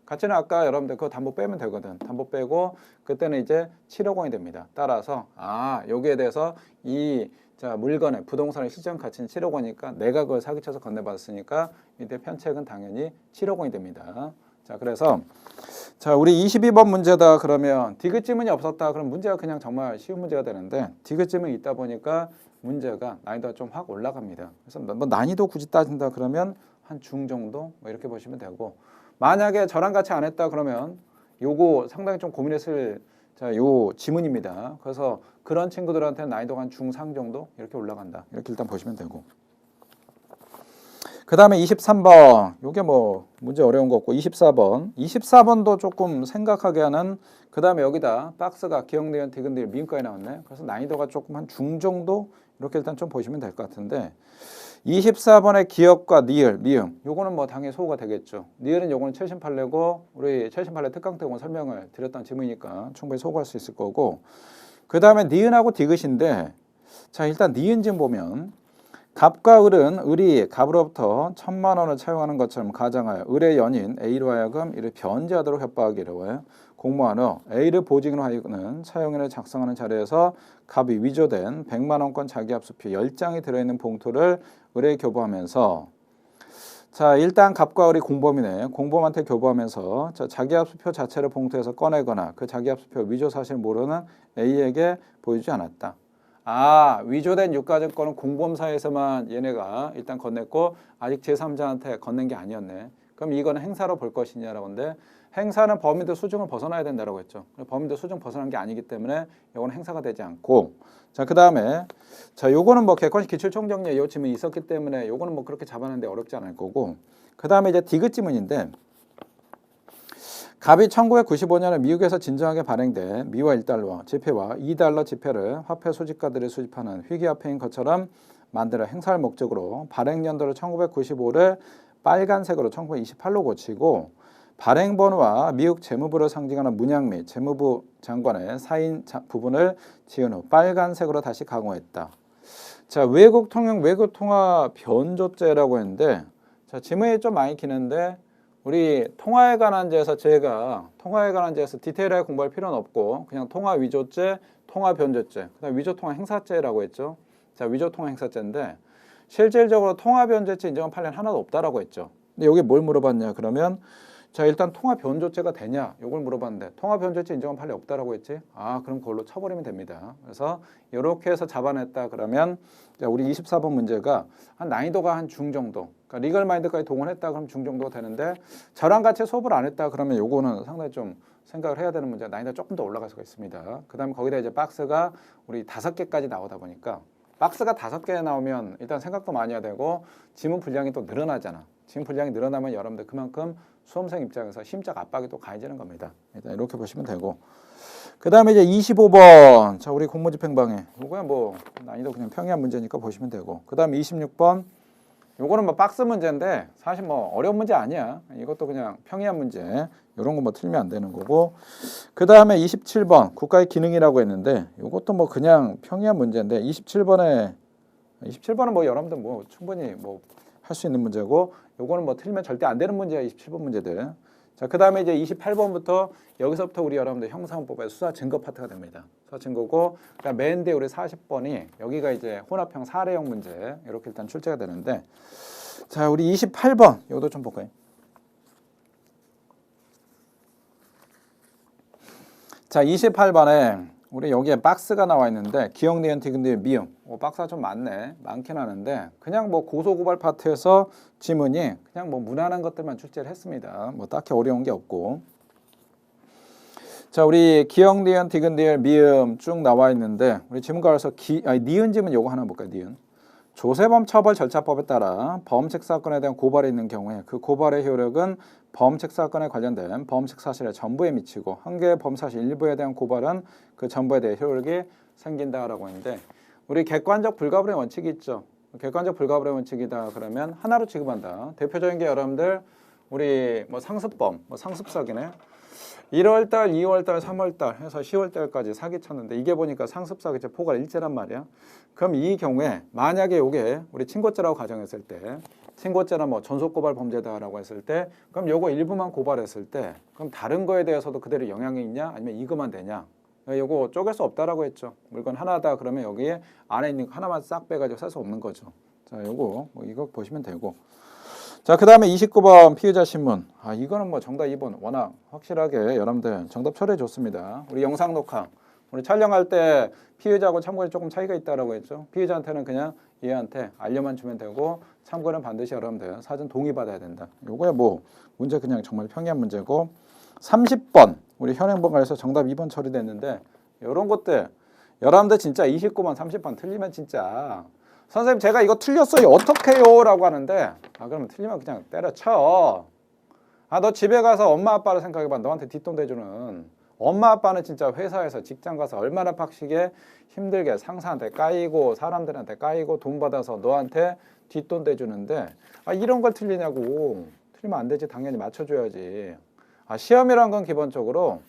가치는 아까 여러분들 그거 담보 빼면 되거든. 담보 빼고 그때는 이제 7억 원이 됩니다. 따라서 여기에 대해서 자, 물건의 부동산의 실전 가치는 7억 원이니까 내가 그걸 사기쳐서 건네받았으니까 이때 편취액은 당연히 7억 원이 됩니다. 자, 그래서 자, 우리 22번 문제다 그러면 디귿 지문이 없었다. 그럼 문제가 그냥 정말 쉬운 문제가 되는데 디귿 지문이 있다 보니까 문제가 난이도가 좀 확 올라갑니다. 그래서 뭐 난이도 굳이 따진다 그러면 한 중 정도 뭐 이렇게 보시면 되고 만약에 저랑 같이 안 했다 그러면 요거 상당히 좀 고민했을 자, 요 지문입니다. 그래서 그런 친구들한테는 난이도가 한 중상 정도 이렇게 올라간다. 이렇게 일단 보시면 되고. 그 다음에 23번. 요게 뭐 문제 어려운 거 없고 24번. 24번도 조금 생각하게 하는 그 다음에 여기다 박스가 기억니은 디귿니은 미음까지 나왔네. 그래서 난이도가 조금 한 중 정도 이렇게 일단 좀 보시면 될 것 같은데 24번의 기억과 니을, 미음 요거는 뭐 당연히 소호가 되겠죠. 니을은 요거는 78레고 우리 78레 특강 때 설명을 드렸던 지문이니까 충분히 소호할 수 있을 거고 그 다음에 니은하고 디귿인데 자 일단 니은 지금 보면 갑과 을은 을이 갑으로부터 1,000만 원을 차용하는 것처럼 가정하여 을의 연인 A로 하여금 이를 변제하도록 협박하기로 해요. 공모한 후 A를 보증인으로 하여금 차용인을 작성하는 자리에서 갑이 위조된 100만 원권 자기합수표 10장이 들어있는 봉투를 을에 교부하면서 자 일단 갑과 을이 공범이네. 공범한테 교부하면서 자기합수표 자체를 봉투에서 꺼내거나 그 자기합수표 위조 사실을 모르는 A에게 보여주지 않았다. 위조된 유가증권은 공범사에서만 얘네가 일단 건넸고 아직 제3자한테 건넨 게 아니었네. 그럼 이거는 행사로 볼 것이냐라고 하는데 행사는 범위도 수중을 벗어나야 된다고 했죠. 범위도 수중 벗어난 게 아니기 때문에 이거는 행사가 되지 않고 자 그다음에 자 요거는 뭐 객관식 기출총정리에 요 지문이 있었기 때문에 요거는 뭐 그렇게 잡아내는데 어렵지 않을 거고 그다음에 이제 디귿 지문인데 갑이 1995년에 미국에서 진정하게 발행된 미화 1달러 지폐와 2달러 지폐를 화폐 수집가들이 수집하는 희귀화폐인 것처럼 만들어 행사할 목적으로 발행 연도를 1995를 빨간색으로 1928로 고치고 발행 번호와 미국 재무부를 상징하는 문양 및 재무부 장관의 사인 부분을 지은 후 빨간색으로 다시 가공했다. 자, 외국 통용 외국 통화 변조죄라고 했는데 자, 지문이 좀 많이 기는데 우리 통화에 관한 죄에서 제가 통화에 관한 죄에서 디테일하게 공부할 필요는 없고 그냥 통화 위조죄, 통화 변조죄, 그다음 위조 통화 행사죄라고 했죠. 자, 위조 통화 행사죄인데 실질적으로 통화 변조죄 인정한 판례는 하나도 없다라고 했죠. 근데 여기 뭘 물어봤냐 그러면 자 일단 통화 변조죄가 되냐 이걸 물어봤는데 통화 변조죄 인정한 판례 없다라고 했지. 그럼 그걸로 쳐버리면 됩니다. 그래서 이렇게 해서 잡아냈다 그러면 자, 우리 24번 문제가 한 난이도가 한 중 정도. 그러니까 리걸 마인드까지 동원했다 그러면 중 정도가 되는데 저랑 같이 수업을 안 했다 그러면 요거는 상당히 좀 생각을 해야 되는 문제가 난이도가 조금 더 올라갈 수가 있습니다. 그다음에 거기다 이제 박스가 우리 5개까지 나오다 보니까 박스가 5개 나오면 일단 생각도 많이 해야 되고 지문 분량이 또 늘어나잖아. 지문 분량이 늘어나면 여러분들 그만큼 수험생 입장에서 심적 압박이 또 가해지는 겁니다. 일단 이렇게 보시면 되고, 그 다음에 이제 25번. 자, 우리 공무집행방해. 요거야 뭐 난이도 그냥 평이한 문제니까 보시면 되고, 그 다음에 26번. 요거는 뭐 박스 문제인데 사실 뭐 어려운 문제 아니야. 이것도 그냥 평이한 문제. 이런 거 뭐 틀리면 안 되는 거고. 그 다음에 27번 국가의 기능이라고 했는데 요것도 뭐 그냥 평이한 문제인데 27번은 뭐 여러분들 뭐 충분히 뭐 할 수 있는 문제고, 요거는 뭐 틀리면 절대 안 되는 문제야. 27번 문제들. 자, 그 다음에 이제 28번부터 여기서부터 우리 여러분들 형사헌법의 수사 증거 파트가 됩니다. 수사 증거고, 그다음 맨 뒤에 우리 40번이 여기가 이제 혼합형 사례형 문제 이렇게 일단 출제가 되는데, 자, 우리 28번 이것도 좀 볼까요? 자, 28번에 우리 여기에 박스가 나와 있는데 기억, 니은, 디귿, 니은, 미음. 박스가 좀 많네. 많긴 하는데 그냥 뭐 고소고발 파트에서 지문이 그냥 뭐 무난한 것들만 출제를 했습니다. 뭐 딱히 어려운 게 없고. 자, 우리 기억, 니은, 디귿, 니은, 미음 쭉 나와 있는데 우리 지문가에서 니은 지문 요거 하나 볼까요? 니은. 조세범 처벌 절차법에 따라 범책 사건에 대한 고발이 있는 경우에 그 고발의 효력은 범책 사건에 관련된 범책 사실의 전부에 미치고 한 개의 범사실 일부에 대한 고발은 그 전부에 대해 효력이 생긴다라고 했는데, 우리 객관적 불가불의 원칙이 있죠. 객관적 불가불의 원칙이다 그러면 하나로 취급한다. 대표적인 게 여러분들 우리 뭐 상습범, 뭐 상습사기네. 1월달, 2월달, 3월달 해서 10월달까지 사기쳤는데 이게 보니까 상습사기죄 포괄 일제란 말이야. 그럼 이 경우에 만약에 이게 우리 친고죄라고 가정했을 때, 친고죄나 뭐 전속고발 범죄다라고 했을 때, 그럼 요거 일부만 고발했을 때 그럼 다른 거에 대해서도 그대로 영향이 있냐 아니면 이거만 되냐? 요거 쪼갤 수 없다라고 했죠. 물건 하나다 그러면 여기에 안에 있는 거 하나만 싹 빼가지고 살 수 없는 거죠. 자, 요거 뭐 이거 보시면 되고. 자, 그 다음에 29번 피의자 신문. 이거는 뭐 정답 2번 워낙 확실하게 여러분들 정답 처리해 줬습니다. 우리 영상 녹화, 우리 촬영할 때 피의자하고 참고인 조금 차이가 있다라고 했죠. 피의자한테는 그냥 얘한테 알려만 주면 되고 참고는 반드시 여러분들 사전 동의받아야 된다. 요거야 뭐 문제 그냥 정말 평이한 문제고. 30번 우리 현행범가에서 정답 2번 처리됐는데 요런 것들 여러분들 진짜 29번 30번 틀리면 진짜 선생님 제가 이거 틀렸어요 어떡해요 라고 하는데, 그러면 틀리면 그냥 때려쳐. 너 집에 가서 엄마 아빠를 생각해봐. 너한테 뒷돈 대주는 엄마 아빠는 진짜 회사에서 직장 가서 얼마나 팍시게 힘들게 상사한테 까이고 사람들한테 까이고 돈 받아서 너한테 뒷돈 대주는데 이런 걸 틀리냐고. 틀리면 안 되지. 당연히 맞춰줘야지. 시험이란 건 기본적으로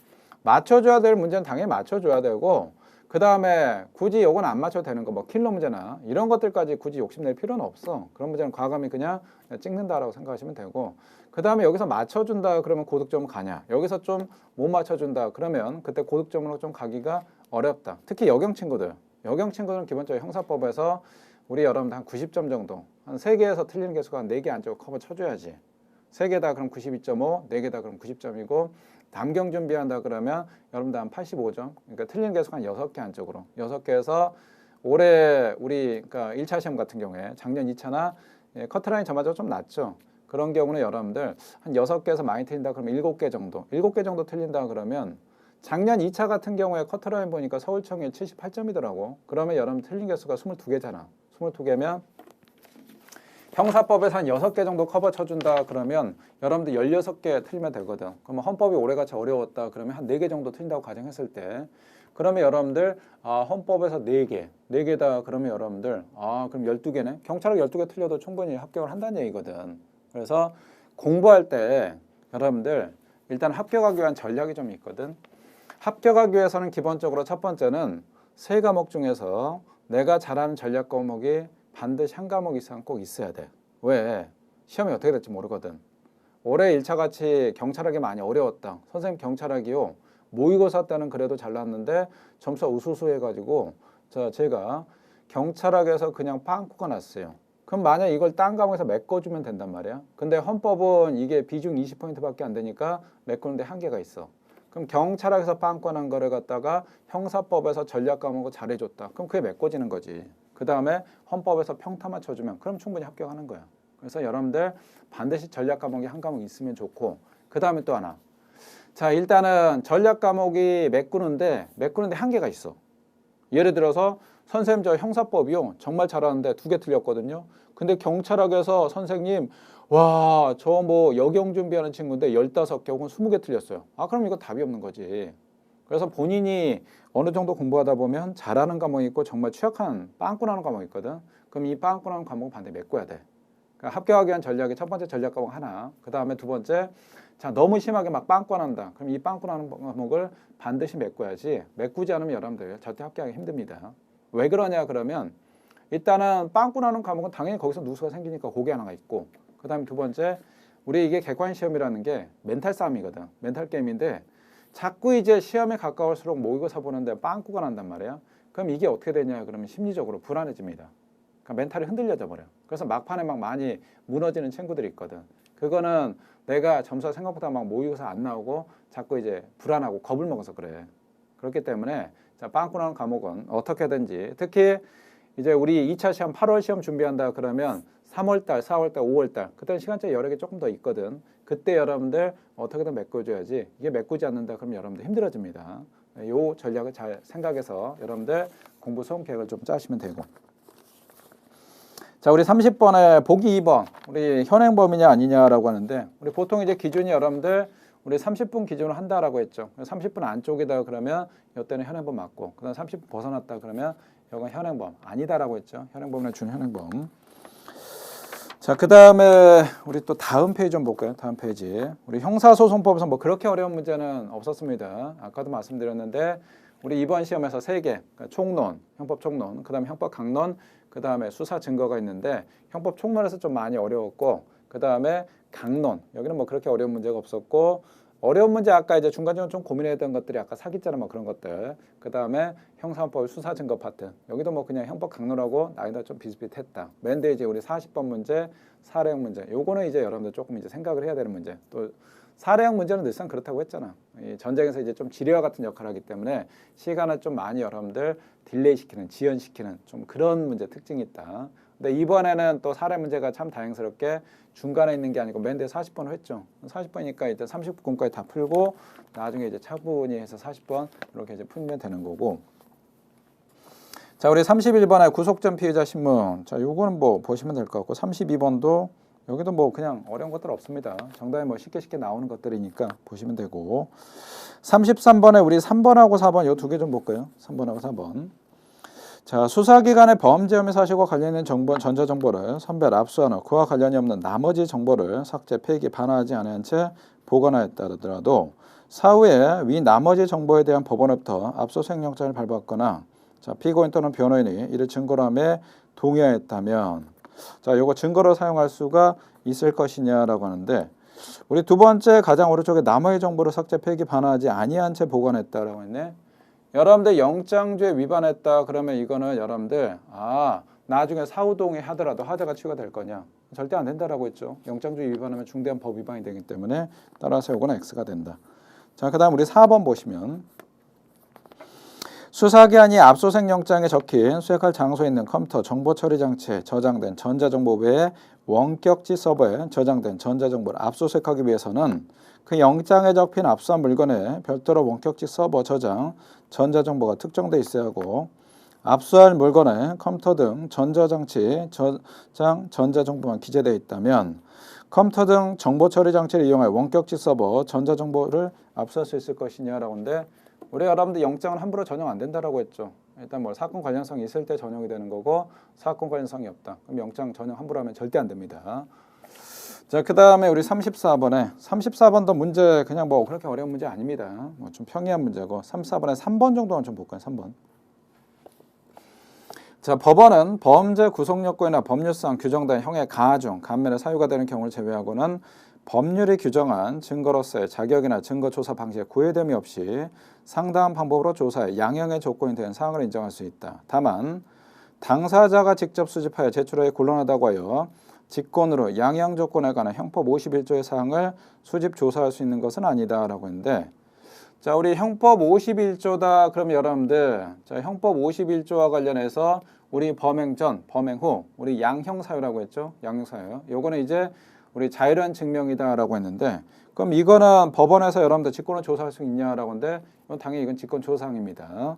맞춰줘야 될 문제는 당연히 맞춰줘야 되고, 그 다음에 굳이 요건 안 맞춰도 되는 거, 뭐 킬러 문제나 이런 것들까지 굳이 욕심낼 필요는 없어. 그런 문제는 과감히 그냥 찍는다라고 생각하시면 되고, 그 다음에 여기서 맞춰준다 그러면 고득점 가냐, 여기서 좀 못 맞춰준다 그러면 그때 고득점으로 좀 가기가 어렵다. 특히 여경 친구들은 기본적으로 형사법에서 우리 여러분들 한 90점 정도, 한 3개에서 틀리는 개수가 한 4개 안쪽으로 커버 쳐줘야지. 3개다 그럼 92.5, 4개다 그럼 90점이고, 담경 준비한다 그러면 여러분들 한 85점. 그러니까 틀린 개수가 한 6개 안쪽으로. 6개에서 올해 우리 그러니까 1차 시험 같은 경우에 작년 2차나 커트라인 전반적으로 좀 낮죠. 그런 경우는 여러분들 한 6개에서 많이 틀린다 그러면 7개 정도. 7개 정도 틀린다 그러면 작년 2차 같은 경우에 커트라인 보니까 서울청이 78점이더라고. 그러면 여러분 틀린 개수가 22개잖아. 22개면 형사법에서 한 6개 정도 커버 쳐준다 그러면 여러분들 16개 틀리면 되거든. 그러면 헌법이 올해같이 어려웠다 그러면 한 4개 정도 틀린다고 가정했을 때, 그러면 여러분들 헌법에서 4개다 그러면 여러분들 그럼 12개네. 경찰학 12개 틀려도 충분히 합격을 한다는 얘기거든. 그래서 공부할 때 여러분들 일단 합격하기 위한 전략이 좀 있거든. 합격하기 위해서는 기본적으로 첫 번째는 3과목 중에서 내가 잘하는 전략 과목이 반드시 한 과목 이상 꼭 있어야 돼. 왜? 시험이 어떻게 될지 모르거든. 올해 1차 같이 경찰학이 많이 어려웠다. 선생님 경찰학이요. 모의고사 때는 그래도 잘 나왔는데 점수가 우수수 해가지고 제가 경찰학에서 그냥 빵꾸가 났어요. 그럼 만약 이걸 딴 과목에서 메꿔주면 된단 말이야. 근데 헌법은 이게 비중 20%밖에 안 되니까 메꾸는데 한계가 있어. 그럼 경찰학에서 빵꾸 난 거를 갖다가 형사법에서 전략 과목을 잘해줬다. 그럼 그게 메꿔지는 거지. 그 다음에 헌법에서 평타 맞춰주면 그럼 충분히 합격하는 거야. 그래서 여러분들 반드시 전략 과목이 한 과목 있으면 좋고, 그 다음에 또 하나. 자, 일단은 전략 과목이 메꾸는데 한계가 있어. 예를 들어서 선생님 저 형사법이요 정말 잘하는데 2개 틀렸거든요. 근데 경찰학에서 선생님 와 저 뭐 역영 준비하는 친구인데 15개 혹은 20개 틀렸어요. 아 그럼 이거 답이 없는 거지. 그래서 본인이 어느 정도 공부하다 보면 잘하는 과목이 있고 정말 취약한 빵꾸나는 과목이 있거든. 그럼 이 빵꾸나는 과목은 반드시 메꿔야 돼. 그러니까 합격하기 위한 전략이 첫 번째 전략 과목 하나, 그 다음에 두 번째 자 너무 심하게 막 빵꾸난다. 그럼 이 빵꾸나는 과목을 반드시 메꿔야지. 메꾸지 않으면 여러분들 절대 합격하기 힘듭니다. 왜 그러냐 그러면 일단은 빵꾸나는 과목은 당연히 거기서 누수가 생기니까 그게 하나가 있고, 그 다음에 두 번째 우리 이게 객관 시험이라는 게 멘탈 싸움이거든. 멘탈 게임인데 자꾸 이제 시험에 가까울수록 모의고사 보는데 빵꾸가 난단 말이야. 그럼 이게 어떻게 되냐 그러면 심리적으로 불안해집니다. 그러니까 멘탈이 흔들려져 버려. 그래서 막판에 막 많이 무너지는 친구들이 있거든. 그거는 내가 점수가 생각보다 막 모의고사 안 나오고 자꾸 이제 불안하고 겁을 먹어서 그래. 그렇기 때문에 자, 빵꾸 나는 과목은 어떻게든지 특히 이제 우리 2차 시험 8월 시험 준비한다 그러면 3월달, 4월달, 5월달 그때는 시간차가 여러 개 조금 더 있거든. 그때 여러분들 어떻게든 메꿔줘야지. 이게 메꾸지 않는다 그러면 여러분들 힘들어집니다. 이 전략을 잘 생각해서 여러분들 공부 수험 계획을 좀 짜시면 되고. 자, 우리 30번에 보기 2번. 우리 현행범이냐 아니냐라고 하는데 우리 보통 이제 기준이 여러분들 우리 30분 기준으로 한다라고 했죠. 30분 안쪽이다 그러면 이때는 현행범 맞고, 그다음 30분 벗어났다 그러면 이건 현행범 아니다라고 했죠. 현행범이나 준현행범. 자, 그다음에 우리 또 다음 페이지 좀 볼까요? 다음 페이지. 우리 형사소송법에서 뭐 그렇게 어려운 문제는 없었습니다. 아까도 말씀드렸는데 우리 이번 시험에서 3개, 그러니까 총론, 형법 총론, 그다음에 형법 강론, 그다음에 수사 증거가 있는데 형법 총론에서 좀 많이 어려웠고, 그다음에 강론, 여기는 뭐 그렇게 어려운 문제가 없었고, 어려운 문제 아까 이제 중간중간 좀 고민했던 것들이 아까 사기죄나 뭐 그런 것들, 그다음에 형사법 수사 증거 파트, 여기도 뭐 그냥 형법 강론하고 나이가 좀 비슷비슷했다. 맨데 이제 우리 40번 문제, 사례형 문제, 요거는 이제 여러분들 조금 이제 생각을 해야 되는 문제. 또 사례형 문제는 늘상 그렇다고 했잖아. 이 전쟁에서 이제 좀 지뢰와 같은 역할을 하기 때문에 시간을 좀 많이 여러분들 딜레이 시키는, 지연시키는 좀 그런 문제 특징이 있다. 근데 이번에는 또 사례 문제가 참 다행스럽게 중간에 있는 게 아니고 맨 뒤에 40번을 했죠. 40번이니까 일단 39분까지 다 풀고 나중에 이제 차분히 해서 40번 이렇게 이제 풀면 되는 거고. 자, 우리 31번에 구속전 피해자 신문. 자, 요거는 뭐 보시면 될 것 같고, 32번도 여기도 뭐 그냥 어려운 것들 없습니다. 정답이 뭐 쉽게 나오는 것들이니까 보시면 되고. 33번에 우리 3번하고 4번 요 2개 좀 볼까요? 3번하고 4번. 자, 수사기관의 범죄 혐의 사실과 관련된 정보, 전자정보를 선별, 압수하는 그와 관련이 없는 나머지 정보를 삭제, 폐기, 반환하지 않은 채 보관하였다더라도 사후에 위 나머지 정보에 대한 법원으로부터 압수수색영장을 발부하거나 자, 피고인 또는 변호인이 이를 증거로 함에 동의하였다면 자, 요거 증거로 사용할 수가 있을 것이냐라고 하는데 우리 두 번째 가장 오른쪽에 나머지 정보를 삭제, 폐기, 반환하지 아니한 채 보관했다라고 했네. 여러분들 영장죄 위반했다 그러면 이거는 여러분들 나중에 사후 동의하더라도 하자가 취가 될 거냐? 절대 안 된다라고 했죠. 영장죄 위반하면 중대한 법 위반이 되기 때문에 따라서 이거는 X가 된다. 자, 그다음 우리 4번 보시면 수사기관이 압수수색 영장에 적힌 수색할 장소에 있는 컴퓨터, 정보 처리 장치에 저장된 전자정보 외에 원격지 서버에 저장된 전자정보를 압수수색하기 위해서는 그 영장에 적힌 압수한 물건에 별도로 원격지 서버 저장 전자정보가 특정돼 있어야 하고, 압수할 물건에 컴퓨터 등 전자장치 저장 전자정보만 기재되어 있다면 컴퓨터 등 정보 처리 장치를 이용하여 원격지 서버 전자정보를 압수할 수 있을 것이냐라고 하는데 우리 여러분들 영장을 함부로 전용 안 된다라고 했죠. 일단 뭐 사건 관련성이 있을 때 전용이 되는 거고 사건 관련성이 없다. 그럼 영장 전용 함부로 하면 절대 안 됩니다. 자, 그 다음에 우리 34번도 문제 그냥 뭐 그렇게 어려운 문제 아닙니다. 뭐 좀 평이한 문제고 34번에 3번 정도만 좀 볼까요? 3번. 자, 법원은 범죄 구속 요건이나 법률상 규정된 형의 가하 중 간면에 사유가 되는 경우를 제외하고는 법률이 규정한 증거로서의 자격이나 증거 조사 방식에 구애됨이 없이 상당한 방법으로 조사해 양형의 조건이 된 사항을 인정할 수 있다. 다만 당사자가 직접 수집하여 제출하여 곤란하다고 하여 직권으로 양형 조건에 관한 형법 51조의 사항을 수집 조사할 수 있는 것은 아니다라고 했는데, 자, 우리 형법 51조다 그러면 여러분들 자, 형법 51조와 관련해서 우리 범행 전, 범행 후 우리 양형 사유라고 했죠. 양형 사유. 요거는 이제 우리 자율한 증명이다라고 했는데, 그럼 이거는 법원에서 여러분들 직권을 조사할 수 있냐라고 하는데 당연히 이건 직권 조사항입니다.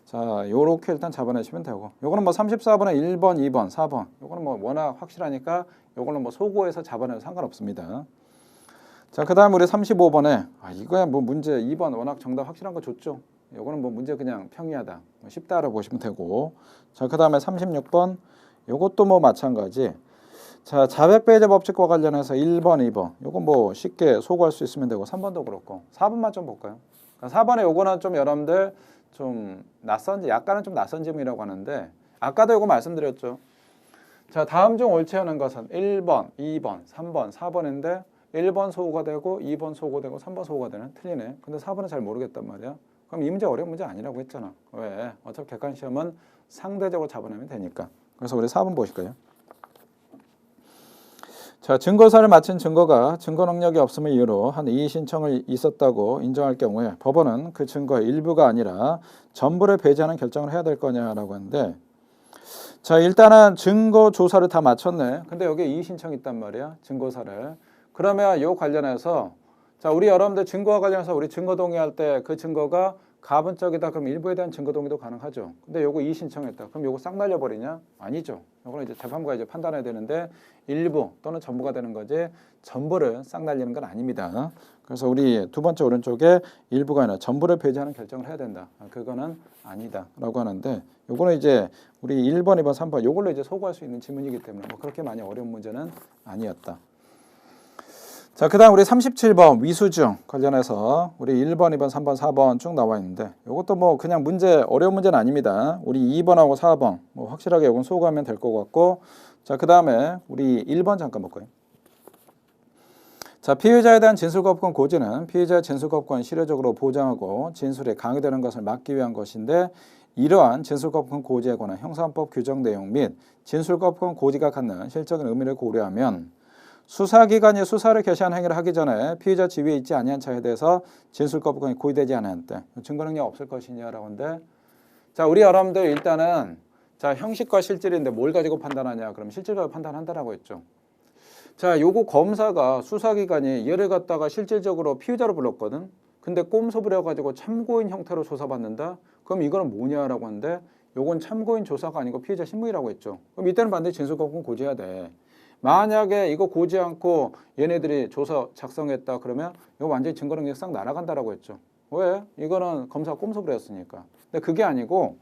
자, 요렇게 일단 잡아내시면 되고, 요거는 뭐 34번에 1번, 2번, 4번, 요거는 뭐 워낙 확실하니까 요거는 뭐 소고해서 잡아내도 상관없습니다. 자, 그 다음 우리 35번에 이거야 뭐 문제 2번 워낙 정답 확실한 거 줬죠. 요거는 뭐 문제 그냥 평이하다, 뭐 쉽다라고 보시면 되고. 자, 그 다음에 36번 요것도 뭐 마찬가지. 자, 자백배제 법칙과 관련해서 1번, 2번 요거 뭐 쉽게 소구할 수 있으면 되고, 3번도 그렇고. 4번만 좀 볼까요? 4번에 요거는 좀 여러분들 좀 낯선지, 약간은 좀 낯선 지문이라고 하는데, 아까도 요거 말씀드렸죠. 자, 다음 중 옳지 않은 것은 1번, 2번, 3번, 4번인데 1번 소구가 되고 2번 소구가 되고 3번 소구가 되는, 틀리네. 근데 4번은 잘 모르겠단 말이야. 그럼 이 문제 어려운 문제 아니라고 했잖아. 왜? 어차피 객관 시험은 상대적으로 잡아내면 되니까. 그래서 우리 4번 보실까요? 자, 증거사를 마친 증거가 증거 능력이 없음을 이유로 한 이의 신청을 있었다고 인정할 경우에 법원은 그 증거의 일부가 아니라 전부를 배제하는 결정을 해야 될 거냐라고 하는데, 자, 일단은 증거 조사를 다 마쳤네. 근데 여기에 이의 신청이 있단 말이야, 증거사를. 그러면 요 관련해서, 자, 우리 여러분들 증거와 관련해서 우리 증거 동의할 때 그 증거가 가분적이다, 그럼 일부에 대한 증거 동의도 가능하죠. 근데 요거 이의 신청했다, 그럼 요거 싹 날려버리냐? 아니죠. 요거는 이제 재판부가 이제 판단해야 되는데 일부 또는 전부가 되는 거지 전부를 싹 날리는 건 아닙니다. 그래서 우리 두 번째 오른쪽에 일부가 아니라 전부를 배제하는 결정을 해야 된다, 그거는 아니다라고 하는데, 요거는 이제 우리 1번, 2번, 3번 요걸로 이제 소구할 수 있는 지문이기 때문에 뭐 그렇게 많이 어려운 문제는 아니었다. 자, 그 다음 우리 37번 위수중 관련해서 우리 1번, 2번, 3번, 4번 쭉 나와 있는데, 이것도 뭐 그냥 문제 어려운 문제는 아닙니다. 우리 2번하고 4번 뭐 확실하게 이건 소구하면 될 것 같고. 자, 그 다음에 우리 1번 잠깐 볼까요? 자, 피의자에 대한 진술거부권 고지는 피의자의 진술거부권 실효적으로 보장하고 진술이 강요되는 것을 막기 위한 것인데, 이러한 진술거부권 고지에 관한 형사법 규정 내용 및 진술거부권 고지가 갖는 실적인 의미를 고려하면 수사기관이 수사를 개시한 행위를 하기 전에 피의자 지위에 있지 아니한 차에 대해서 진술거부권이 고의되지 않은 때 증거능력 없을 것이냐라고 하는데, 자, 우리 여러분들 일단은 자, 형식과 실질인데 뭘 가지고 판단하냐? 그럼 실질 가지고 판단한다라고 했죠. 자, 요거 검사가 수사기관이 얘를 갖다가 실질적으로 피의자로 불렀거든. 근데 꼼수 부려가지고 참고인 형태로 조사받는다? 그럼 이거는 뭐냐라고 하는데, 요건 참고인 조사가 아니고 피의자 신문이라고 했죠. 그럼 이때는 반드시 진술거부권 고지해야 돼. 만약에 이거 고지 않고 얘네들이 조서 작성했다 그러면 이거 완전히 증거능력 싹 날아간다라고 했죠. 왜? 이거는 검사가 꼼수 부렸으니까. 근데 그게 아니고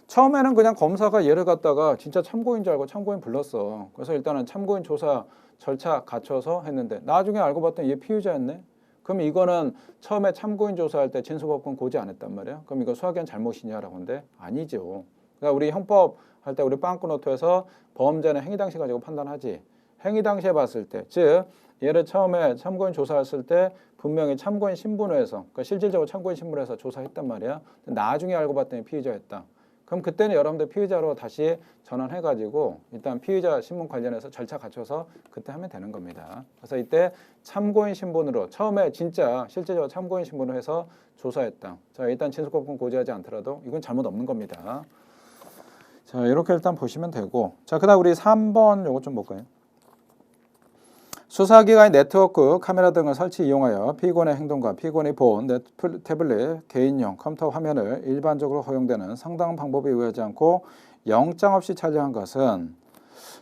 처음에는 그냥 검사가 얘를 갖다가 진짜 참고인 줄 알고 참고인 불렀어. 그래서 일단은 참고인 조사 절차 갖춰서 했는데 나중에 알고 봤더니 얘 피의자였네. 그럼 이거는 처음에 참고인 조사할 때 진술거부권 고지 안 했단 말이야. 그럼 이거 수사기관 잘못이냐라고 하는데 아니죠. 그러니까 우리 형법 할 때 우리 빵꾸노트에서 범죄는 행위 당시 가지고 판단하지. 행위 당시에 봤을 때, 즉 얘를 처음에 참고인 조사했을 때 분명히 참고인 신분을 해서, 그러니까 실질적으로 참고인 신분을 해서 조사했단 말이야. 나중에 알고 봤더니 피의자였다. 그럼 그때는 여러분들 피의자로 다시 전환해가지고 일단 피의자 신분 관련해서 절차 갖춰서 그때 하면 되는 겁니다. 그래서 이때 참고인 신분으로 처음에 진짜 실질적으로 참고인 신분을 해서 조사했다. 자, 일단 진술거부권 고지하지 않더라도 이건 잘못 없는 겁니다. 자, 이렇게 일단 보시면 되고. 자, 그 다음 우리 3번 요거 좀 볼까요? 수사기관의 네트워크 카메라 등을 설치 이용하여 피고인의 행동과 피고인이 본 태블릿, 개인용 컴퓨터 화면을 일반적으로 허용되는 상당 방법에 의하지 않고 영장 없이 촬영한 것은,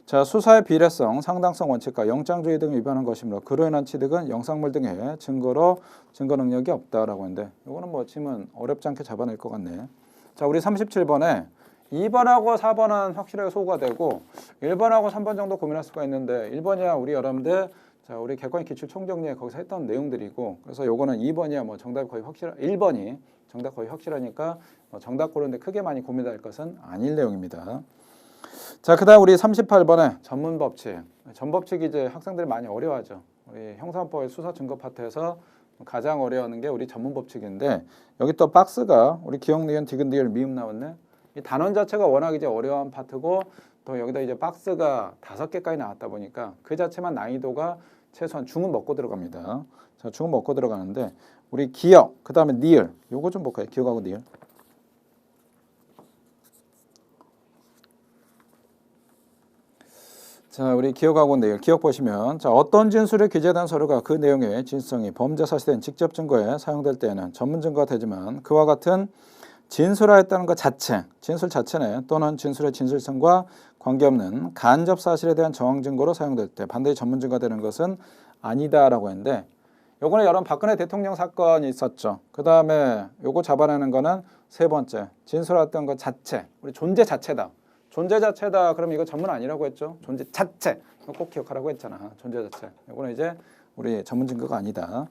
자, 수사의 비례성, 상당성 원칙과 영장주의 등을 위반한 것이므로 그로 인한 취득은 영상물 등의 증거로 증거 능력이 없다라고 하는데, 이거는 뭐 지금 어렵지 않게 잡아낼 것 같네. 자, 우리 37번에 2번하고 4번은 확실하게 소구가 되고 1번하고 3번 정도 고민할 수가 있는데, 1번이야 우리 여러분들 자, 우리 객관 기출 총정리에 거기서 했던 내용들이고, 그래서 요거는 2번이야 뭐 정답이 거의 1번이 정답 거의 확실하니까 뭐 정답 고르는데 크게 많이 고민할 것은 아닐 내용입니다. 자, 그다음 우리 38번에 전문 법칙. 전법칙이 이제 학생들이 많이 어려워하죠. 우리 형사법의 수사 증거 파트에서 가장 어려워하는 게 우리 전문 법칙인데, 여기 또 박스가 우리 기억, 니은, 디귿, 리을, 미음 나왔네. 이 단원 자체가 워낙 이제 어려운 파트고, 또 여기다 이제 박스가 5개까지 나왔다 보니까 그 자체만 난이도가 최소한 중은 먹고 들어갑니다. 자, 중은 먹고 들어가는데 우리 기억, 그 다음에 니을, 요거 좀 볼까요? 기억하고 니을. 자, 우리 기억하고 내용, 기억 보시면, 자, 어떤 진술에 기재된 서류가 그 내용의 진실성이 범죄 사실된 직접 증거에 사용될 때에는 전문 증거가 되지만 그와 같은 진술하였다는 것 자체, 진술 자체네 또는 진술의 진실성과 관계없는 간접 사실에 대한 정황 증거로 사용될 때 반드시 전문 증거가 되는 것은 아니다라고 했는데 요거는 여러분 박근혜 대통령 사건이 있었죠. 그 다음에 요거 잡아내는 거는 세 번째 진술했던 것 자체, 우리 존재 자체다. 존재 자체다. 그럼 이거 전문 아니라고 했죠. 존재 자체. 이거 꼭 기억하라고 했잖아. 존재 자체. 이거는 이제 우리 전문 증거가 아니다.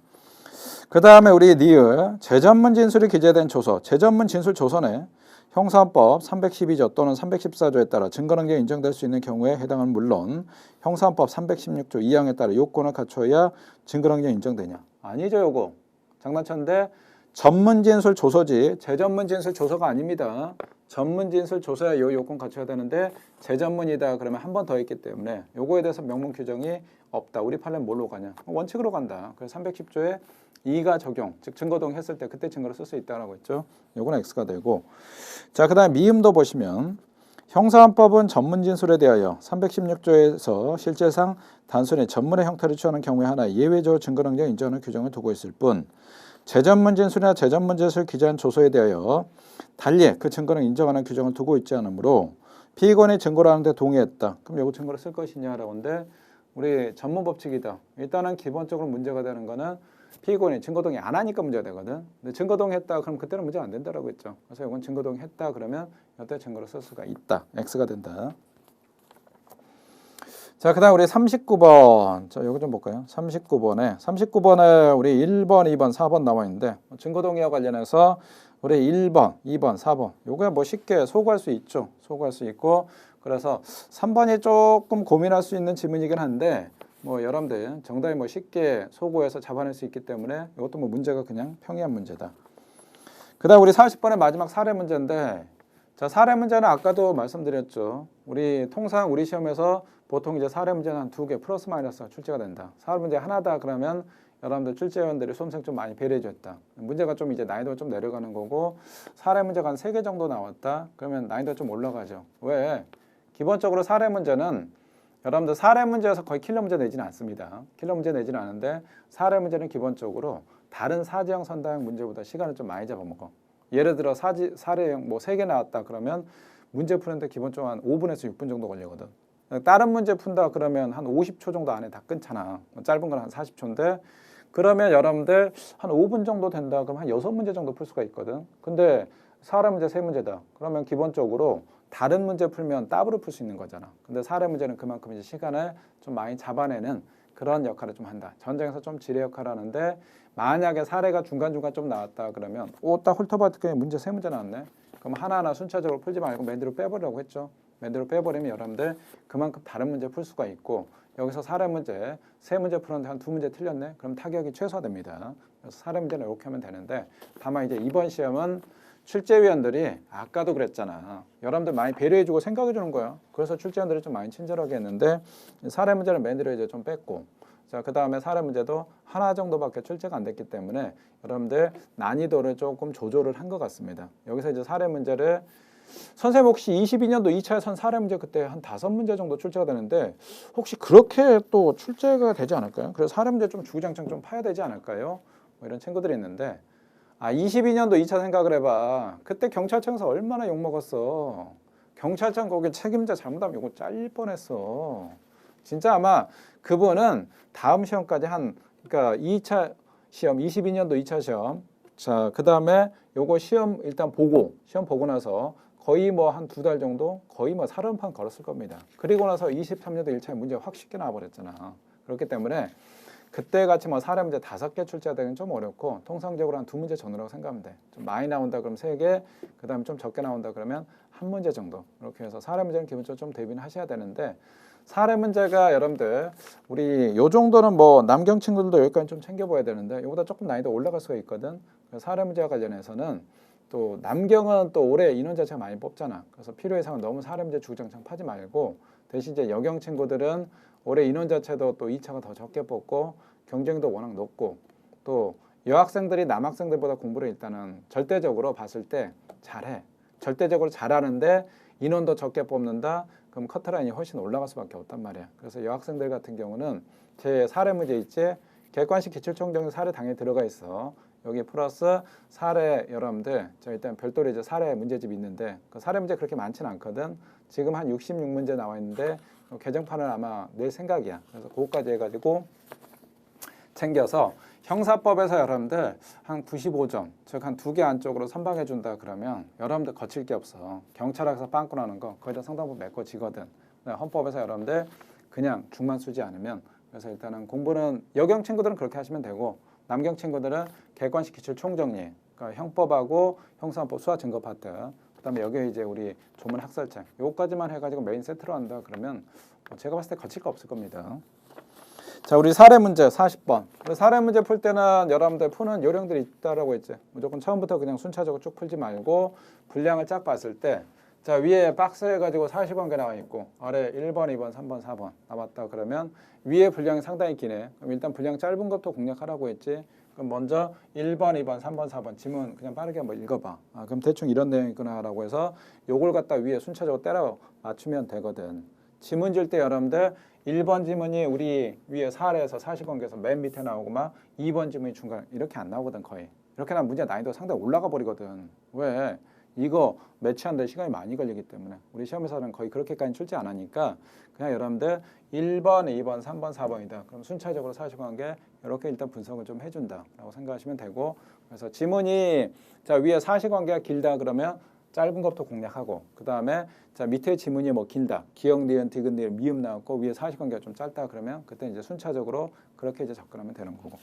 그 다음에 우리 니을 재전문 진술이 기재된 조서, 재전문 진술 조서는 형사법 312조 또는 314조에 따라 증거능력이 인정될 수 있는 경우에 해당은 물론 형사법 316조 2항에 따라 요건을 갖춰야 증거능력이 인정되냐? 아니죠, 요거. 장난쳤는데 전문 진술 조서지 재전문 진술 조서가 아닙니다. 전문 진술 조서야 요 요건 갖춰야 되는데 재전문이다 그러면 한 번 더 있기 때문에 요거에 대해서 명문 규정이 없다. 우리 판례는 뭘로 가냐? 원칙으로 간다. 그래서 310조에 2가 적용, 즉 증거동 했을 때 그때 증거로 쓸 수 있다라고 했죠. 요건 X가 되고 자, 그 다음 미음도 보시면 형사헌법은 전문 진술에 대하여 316조에서 실제상 단순히 전문의 형태를 취하는 경우에 하나 예외적으로 증거능력 인정하는 규정을 두고 있을 뿐 재전문 진술이나 재전문 진술 기재한 조서에 대하여 달리 그 증거는 인정하는 규정을 두고 있지 않으므로 피의권이 증거를 하는데 동의했다. 그럼 요거 증거를 쓸 것이냐라고 하는데 우리 전문 법칙이다. 일단은 기본적으로 문제가 되는 거는 피의권이 증거동의 안 하니까 문제가 되거든. 근데 증거동의했다 그럼 그때는 문제가 안 된다라고 했죠. 그래서 이건 증거동의했다 그러면 이때 증거로 쓸 수가 있다. X가 된다. 자, 그다음 우리 39번. 자, 요거 좀 볼까요? 39번에 우리 1번, 2번, 4번 나와 있는데 증거동의와 관련해서 우리 1번, 2번, 4번. 요게 뭐 쉽게 소구할 수 있죠. 소구할 수 있고 그래서 3번이 조금 고민할 수 있는 질문이긴 한데 뭐 여러분들 정답이 뭐 쉽게 소구해서 잡아낼 수 있기 때문에 이것도 뭐 문제가 그냥 평이한 문제다. 그다음 우리 40번의 마지막 사례 문제인데 자, 사례 문제는 아까도 말씀드렸죠. 우리 통상 우리 시험에서 보통 이제 사례 문제는 한 2개 플러스 마이너스 출제가 된다. 사례 문제 하나다 그러면 여러분들 출제위원들이 수험생 좀 많이 배려해 줬다. 문제가 좀 이제 난이도가 좀 내려가는 거고 사례 문제가 한 3개 정도 나왔다. 그러면 난이도가 좀 올라가죠. 왜? 기본적으로 사례 문제는 여러분들 사례 문제에서 거의 킬러 문제 내지는 않습니다. 킬러 문제 내지는 않은데 사례 문제는 기본적으로 다른 사지형 선다형 문제보다 시간을 좀 많이 잡아먹어. 예를 들어 사례형 뭐 3개 나왔다 그러면 문제 푸는데 기본적으로 한 5분에서 6분 정도 걸리거든. 다른 문제 푼다 그러면 한 50초 정도 안에 다 끊잖아. 짧은 건 한 40초인데 그러면 여러분들 한 5분 정도 된다 그러면 한 6문제 정도 풀 수가 있거든. 근데 사례 문제 3문제다. 그러면 기본적으로 다른 문제 풀면 따블로 풀 수 있는 거잖아. 근데 사례 문제는 그만큼 이제 시간을 좀 많이 잡아내는 그런 역할을 좀 한다. 전쟁에서 좀 지뢰 역할을 하는데 만약에 사례가 중간중간 좀 나왔다 그러면 딱 훑어봤더니 문제 3문제 나왔네. 그럼 하나하나 순차적으로 풀지 말고 맨 뒤로 빼버리라고 했죠. 맨 뒤로 빼버리면 여러분들 그만큼 다른 문제 풀 수가 있고 여기서 사례 문제 3문제 풀었는데 한 2문제 틀렸네. 그럼 타격이 최소화됩니다. 그래서 사례 문제는 이렇게 하면 되는데 다만 이제 이번 시험은 출제위원들이 아까도 그랬잖아. 여러분들 많이 배려해주고 생각해주는 거야. 그래서 출제위원들이 좀 많이 친절하게 했는데 사례 문제는 맨 뒤로 이제 좀 뺐고 자, 그 다음에 사례 문제도 하나 정도밖에 출제가 안 됐기 때문에 여러분들 난이도를 조금 조절을 한 것 같습니다. 여기서 이제 사례 문제를 선생님 혹시 22년도 2차에 선 사례 문제 그때 한 5문제 정도 출제가 되는데 혹시 그렇게 또 출제가 되지 않을까요? 그래서 사례 문제 좀 주구장창 좀 파야 되지 않을까요? 뭐 이런 친구들이 있는데 22년도 2차 생각을 해봐. 그때 경찰청에서 얼마나 욕먹었어. 경찰청 거기 책임자 잘못하면 이거 잘릴 뻔했어. 진짜 아마 그분은 다음 시험까지 그러니까 2차 시험 22년도 2차 시험 자, 그 다음에 요거 시험 일단 시험 보고 나서 거의 뭐 한 2달 정도 거의 뭐 살얼음판 걸었을 겁니다. 그리고 나서 23년도 1차에 문제 확 쉽게 나와버렸잖아. 그렇기 때문에 그때 같이 뭐 사례 문제 5개 출제하기는 좀 어렵고 통상적으로 한 2문제 전후라고 생각하면 돼. 좀 많이 나온다 그러면 3개, 그 다음에 좀 적게 나온다 그러면 1문제 정도. 이렇게 해서 사례 문제는 기본적으로 좀 대비는 하셔야 되는데 사례 문제가 여러분들 우리 요 정도는 뭐 남경 친구들도 여기까지 좀 챙겨봐야 되는데 이거보다 조금 난이도 올라갈 수가 있거든. 그래서 사례 문제와 관련해서는 또 남경은 또 올해 인원 자체가 많이 뽑잖아. 그래서 필요 이상은 너무 사례 문제 주구장창 파지 말고 대신 이제 여경 친구들은 올해 인원 자체도 또 2차가 더 적게 뽑고 경쟁도 워낙 높고 또 여학생들이 남학생들보다 공부를 일단은 절대적으로 봤을 때 잘해. 절대적으로 잘하는데 인원도 적게 뽑는다. 그럼 커트라인이 훨씬 올라갈 수밖에 없단 말이야. 그래서 여학생들 같은 경우는 제 사례 문제 있지 객관식 기출총정 사례 당연히 들어가 있어. 여기 플러스 사례 여러분들 저 일단 별도로 이제 사례 문제집이 있는데 그 사례 문제 그렇게 많지는 않거든. 지금 한 66문제 나와 있는데 개정판을 아마 낼 생각이야. 그래서 그거까지 해가지고 챙겨서 형사법에서 여러분들 한 95점, 즉 한 2개 안쪽으로 선방해 준다 그러면 여러분들 거칠 게 없어. 경찰학에서 빵꾸 나는 거 거의 다 상당부 메꿔지거든. 헌법에서 여러분들 그냥 중만 쓰지 않으면 그래서 일단은 공부는 여경 친구들은 그렇게 하시면 되고 남경 친구들은 객관식 기출 총정리, 그러니까 형법하고 형사법 수화 증거 파트, 그다음에 여기에 이제 우리 조문 학설책 요거까지만 해가지고 메인 세트로 한다 그러면 제가 봤을 때 거칠 거 없을 겁니다. 자, 우리 사례 문제 40번. 우리 사례 문제 풀 때는 여러분들 푸는 요령들이 있다라고 했지. 무조건 처음부터 그냥 순차적으로 쭉 풀지 말고 분량을 쫙 봤을 때 자, 위에 박스 해가지고 40개 나와 있고 아래 1번, 2번, 3번, 4번 남았다 그러면 위에 분량이 상당히 기네. 그럼 일단 분량 짧은 것부터 공략하라고 했지. 그럼 먼저 1번, 2번, 3번, 4번 지문 그냥 빠르게 한번 읽어봐. 그럼 대충 이런 내용이구나라고 해서 요걸 갖다 위에 순차적으로 때려 맞추면 되거든. 지문 줄 때 여러분들 1번 지문이 우리 위에 사례에서 40번께서 맨 밑에 나오고 막 2번 지문이 중간 이렇게 안 나오거든 거의. 이렇게 나면 문제 난이도 상당히 올라가 버리거든. 왜? 이거 매치하는데 시간이 많이 걸리기 때문에 우리 시험에서는 거의 그렇게까지 출제 안 하니까 그냥 여러분들 1번, 2번, 3번, 4번이다. 그럼 순차적으로 40관계 이렇게 일단 분석을 좀 해준다라고 생각하시면 되고 그래서 지문이 자 위에 40관계가 길다 그러면 짧은 것부터 공략하고 그 다음에 자 밑에 지문이 뭐 길다 기역, 니은, 디귿, 니은, 미음 나왔고 위에 40관계가 좀 짧다 그러면 그때 이제 순차적으로 그렇게 이제 접근하면 되는 거고.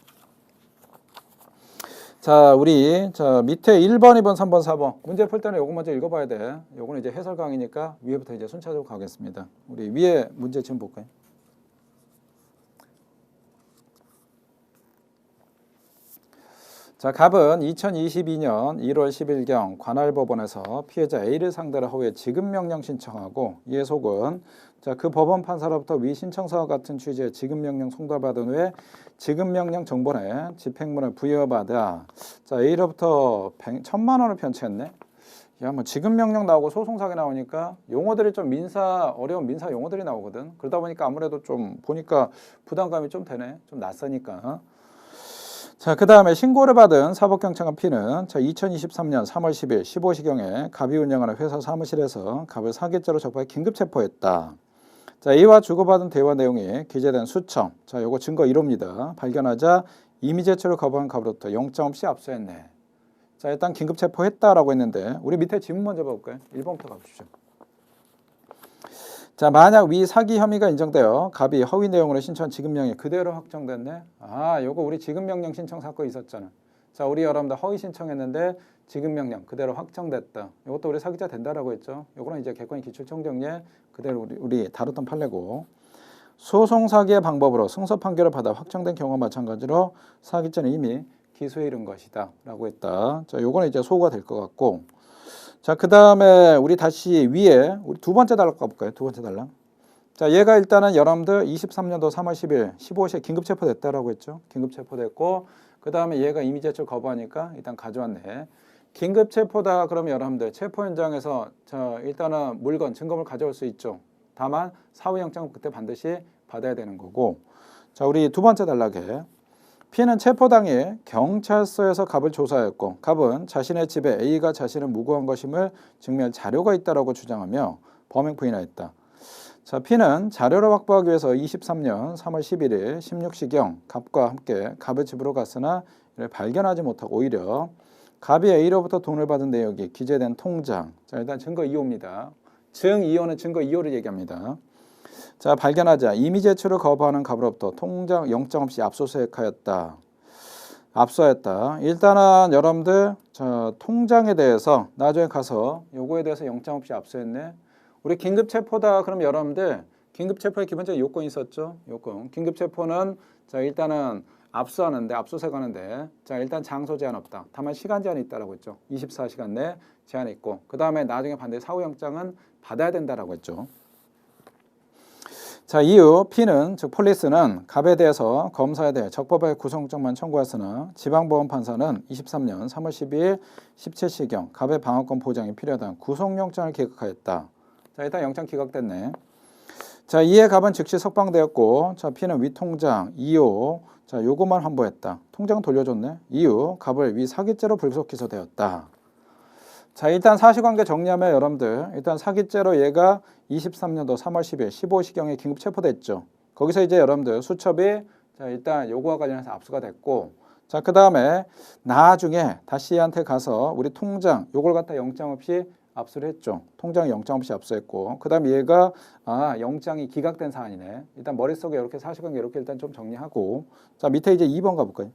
자 우리 자 밑에 1번, 2번, 3번, 4번 문제 풀 때는 요거 먼저 읽어봐야 돼. 요거는 이제 해설 강의니까 위에부터 이제 순차적으로 가겠습니다. 우리 위에 문제 지금 볼까요? 자, 갑은 2022년 1월 10일경 관할법원에서 피해자 A를 상대로 허위의 지급명령 신청하고 이에 속은 자, 그 법원 판사로부터 위 신청서와 같은 취지의 지급명령 송달받은 후에 지급명령 정본에 집행문을 부여받아 자, A로부터 1,000만 원을 편취했네. 야, 뭐 지급명령 나오고 소송사기 나오니까 용어들이 좀 어려운 민사 용어들이 나오거든. 그러다 보니까 아무래도 좀 보니까 부담감이 좀 되네. 좀 낯서니까. 자, 그 다음에 신고를 받은 사법경찰관 P는 자, 2023년 3월 10일 15시경에 갑이 운영하는 회사 사무실에서 갑을 사기죄로 적발해 긴급 체포했다. 자, A와 주고받은 대화 내용이 기재된 수청. 자, 요거 증거 1호입니다. 발견하자 임의 제출을 거부한 갑으로부터 영장 없이 압수했네. 자, 일단 긴급 체포했다라고 했는데 우리 밑에 지문 먼저 볼까요? 1번부터 가보시죠. 자, 만약 위 사기 혐의가 인정되어 갑이 허위 내용으로 신청한 지급명령이 그대로 확정됐네. 요거 우리 지급명령 신청 사건 있었잖아. 자, 우리 여러분들 허위 신청했는데 지급명령 그대로 확정됐다. 이것도 우리 사기자 된다라고 했죠. 요거는 이제 객관식 기출총정리에 그대로 우리 다뤘던 판례고. 소송 사기의 방법으로 승소 판결을 받아 확정된 경우와 마찬가지로 사기죄는 이미 기소에 이른 것이다라고 했다. 자, 요거는 이제 소가 될 것 같고. 자, 그 다음에 우리 다시 위에 우리 두 번째 단락 가볼까요? 두 번째 단락. 자, 얘가 일단은 여러분들 23년도 3월 10일 15시에 긴급 체포됐다라고 했죠. 긴급 체포됐고 그 다음에 얘가 임의 제출 거부하니까 일단 가져왔네. 긴급 체포다 그러면 여러분들 체포 현장에서 자 일단은 물건 증거물 가져올 수 있죠. 다만 사후영장 그때 반드시 받아야 되는 거고. 자, 우리 두 번째 단락에 P는 체포 당일 경찰서에서 갑을 조사했고 갑은 자신의 집에 A가 자신을 무고한 것임을 증명할 자료가 있다라고 주장하며 범행 부인하였다. 자, P는 자료를 확보하기 위해서 23년 3월 11일 16시경 갑과 함께 갑의 집으로 갔으나 이를 발견하지 못하고 오히려 갑이 A로부터 돈을 받은 내역이 기재된 통장. 자, 일단 증거 2호입니다. 증 2호는 증거 2호를 얘기합니다. 자, 발견하자 임의 제출을 거부하는 갑으로부터 통장 영장 없이 압수수색하였다. 압수하였다. 일단은 여러분들 자, 통장에 대해서 나중에 가서 요거에 대해서 영장 없이 압수했네. 우리 긴급 체포다 그럼 여러분들 긴급 체포의 기본적인 요건이 있었죠. 요건. 긴급 체포는 자, 일단은 압수하는데 압수수색하는데 자, 일단 장소 제한 없다. 다만 시간 제한이 있다라고 했죠. 24시간 내 제한이 있고 그다음에 나중에 반드시 사후 영장은 받아야 된다라고 했죠. 자, 이후 P는 즉 폴리스는 갑에 대해서 검사에 대해 적법하게 구속영장만 청구했으나 지방법원판사는 23년 3월 12일 17시경 갑의 방어권 보장이 필요하다는 구속영장을 기각하였다. 자, 일단 영장 기각됐네. 자, 이에 갑은 즉시 석방되었고 자, P는 위 통장 2호 자, 요것만 환보했다. 통장 돌려줬네. 이유, 갑을 위 사기죄로 불구속 기소되었다. 자, 일단 사실관계 정리하면 여러분들 일단 사기죄로 얘가 23년도 3월 10일 15시경에 긴급 체포됐죠. 거기서 이제 여러분들 수첩이 자, 일단 요거와 관련해서 압수가 됐고, 자, 그 다음에 나중에 다시 얘한테 가서 우리 통장 요걸 갖다 영장 없이 압수를 했죠. 통장 영장 없이 압수했고, 그 다음에 얘가 영장이 기각된 사안이네. 일단 머릿속에 이렇게 사실관계 이렇게 일단 좀 정리하고, 자, 밑에 이제 2번 가볼까요?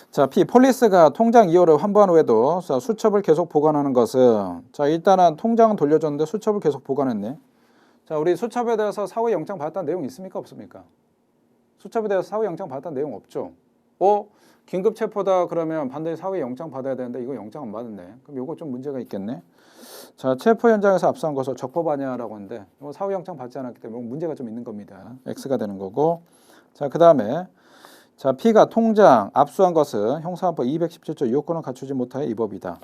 자, P 폴리스가 통장 이호를 환부한 후에도 자, 수첩을 계속 보관하는 것은, 자, 일단은 통장은 돌려줬는데 수첩을 계속 보관했네. 자, 우리 수첩에 대해서 사후 영장 받았다는 내용 있습니까? 없습니까? 수첩에 대해서 사후 영장 받았다는 내용 없죠. 긴급 체포다 그러면 반드시 사후 영장 받아야 되는데 이거 영장 안 받았네. 그럼 이거 좀 문제가 있겠네. 자, 체포 현장에서 압수한 것을 적법 아니야라고 하는데 이거 사후 영장 받지 않았기 때문에 문제가 좀 있는 겁니다. X가 되는 거고. 자, 그 다음에 자, P가 통장 압수한 것은 형사헌법 217조 요건을 갖추지 못하여 이 법이다.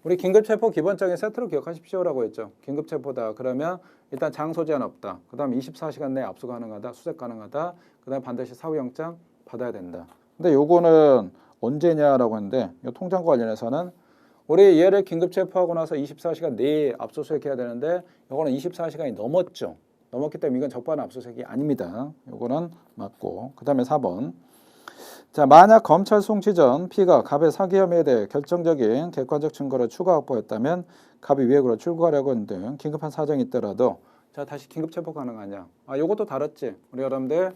우리 긴급체포 기본적인 세트로 기억하십시오라고 했죠. 긴급체포다 그러면 일단 장소 제한 없다. 그 다음 24시간 내에 압수 가능하다. 수색 가능하다. 그 다음 반드시 사후영장 받아야 된다. 근데 요거는 언제냐라고 하는데 이 통장과 관련해서는 우리 얘를 긴급체포하고 나서 24시간 내에 압수수색해야 되는데 요거는 24시간이 넘었죠. 넘었기 때문에 이건 적반한 압수수색이 아닙니다. 요거는 맞고. 그 다음에 4번. 자, 만약 검찰 송치 전 P가 갑의 사기 혐의에 대해 결정적인 객관적 증거를 추가 확보했다면 갑이 위액으로 출구하려고 하는 등 긴급한 사정이 있더라도 자, 다시 긴급 체포 가능하냐? 요것도 다뤘지. 우리 여러분들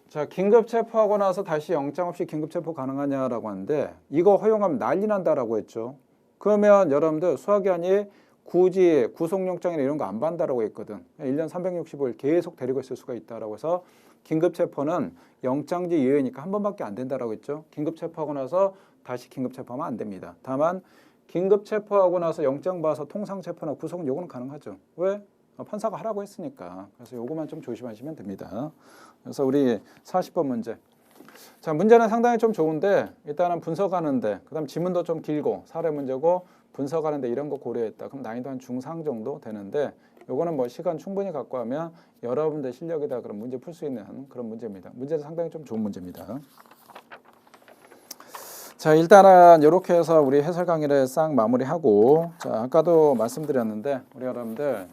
자, 긴급 체포하고 나서 다시 영장 없이 긴급 체포 가능하냐라고 하는데 이거 허용하면 난리 난다라고 했죠. 그러면 여러분들 수사기관이 굳이 구속영장이나 이런 거 안 받는다라고 했거든. 1년 365일 계속 데리고 있을 수가 있다라고 해서 긴급체포는 영장지 이외니까 한 번밖에 안 된다라고 했죠. 긴급체포하고 나서 다시 긴급체포하면 안 됩니다. 다만 긴급체포하고 나서 영장 봐서 통상체포나 구속은 요거는 가능하죠. 왜? 판사가 하라고 했으니까. 그래서 요거만 좀 조심하시면 됩니다. 그래서 우리 40번 문제. 자, 문제는 상당히 좀 좋은데 일단은 분석하는데 그다음 지문도 좀 길고 사례 문제고 분석하는데 이런 거 고려했다. 그럼 난이도 한 중상 정도 되는데 요거는 뭐 시간 충분히 갖고 하면 여러분들 실력이다 그런 문제 풀 수 있는 그런 문제입니다. 문제는 상당히 좀 좋은 문제입니다. 자, 일단은 이렇게 해서 우리 해설 강의를 싹 마무리하고 자, 아까도 말씀드렸는데 우리 여러분들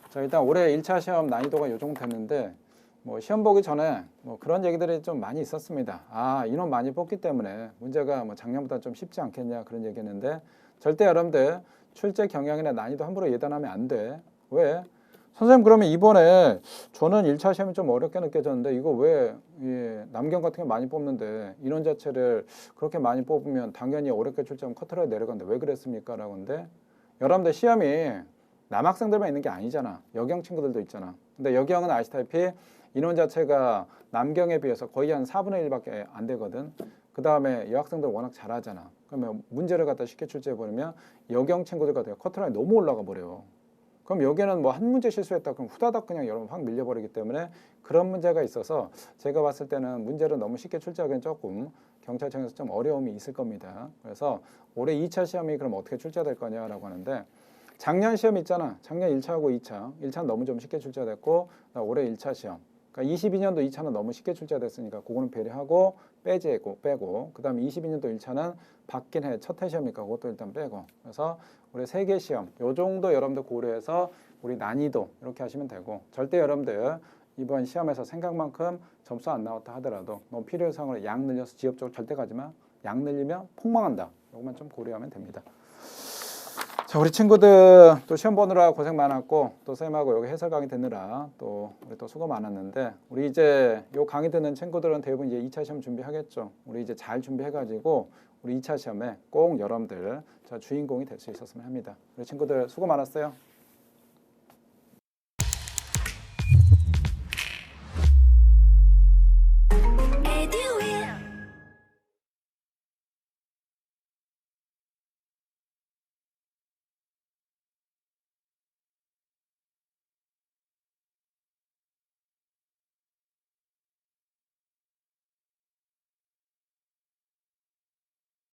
자, 일단 올해 1차 시험 난이도가 요 정도 됐는데 뭐 시험 보기 전에 뭐 그런 얘기들이 좀 많이 있었습니다. 인원 많이 뽑기 때문에 문제가 뭐 작년보다 좀 쉽지 않겠냐 그런 얘기했는데 절대 여러분들 출제 경향이나 난이도 함부로 예단하면 안 돼. 왜? 선생님 그러면 이번에 저는 1차 시험이 좀 어렵게 느껴졌는데 이거 왜 남경 같은 게 많이 뽑는데 인원 자체를 그렇게 많이 뽑으면 당연히 어렵게 출제하면 커트라인 내려가는데 왜 그랬습니까? 라고 하는데 여러분들 시험이 남학생들만 있는 게 아니잖아. 여경 친구들도 있잖아. 근데 여경은 아시다시피 인원 자체가 남경에 비해서 거의 한 4분의 1밖에 안 되거든. 그 다음에 여학생들 워낙 잘하잖아. 그러면 문제를 갖다 쉽게 출제해버리면 여경 친구들 같은 커트라인 너무 올라가 버려요. 그럼 여기는 뭐 한 문제 실수했다 그럼 후다닥 그냥 여러분 확 밀려버리기 때문에 그런 문제가 있어서 제가 봤을 때는 문제를 너무 쉽게 출제하기는 조금 경찰청에서 좀 어려움이 있을 겁니다. 그래서 올해 2차 시험이 그럼 어떻게 출제될 거냐라고 하는데 작년 시험 있잖아. 작년 1차하고 2차. 1차는 너무 좀 쉽게 출제됐고 올해 1차 시험. 그러니까 22년도 2차는 너무 쉽게 출제됐으니까 그거는 배려하고 빼고 그 다음에 22년도 1차는 받긴 해. 첫 해 시험이니까 그것도 일단 빼고 그래서 우리 3개 시험 요 정도 여러분들 고려해서 우리 난이도 이렇게 하시면 되고 절대 여러분들 이번 시험에서 생각만큼 점수 안 나왔다 하더라도 너무 필요 이상으로 양 늘려서 지엽 쪽으로 절대 가지 마. 양 늘리면 폭망한다. 요것만 좀 고려하면 됩니다. 자, 우리 친구들 또 시험 보느라 고생 많았고 또 쌤하고 여기 해설 강의 듣느라 또 우리 또 수고 많았는데 우리 이제 요 강의 듣는 친구들은 대부분 이제 2차 시험 준비하겠죠. 우리 이제 잘 준비해가지고 우리 2차 시험에 꼭 여러분들 자 주인공이 될 수 있었으면 합니다. 우리 친구들 수고 많았어요.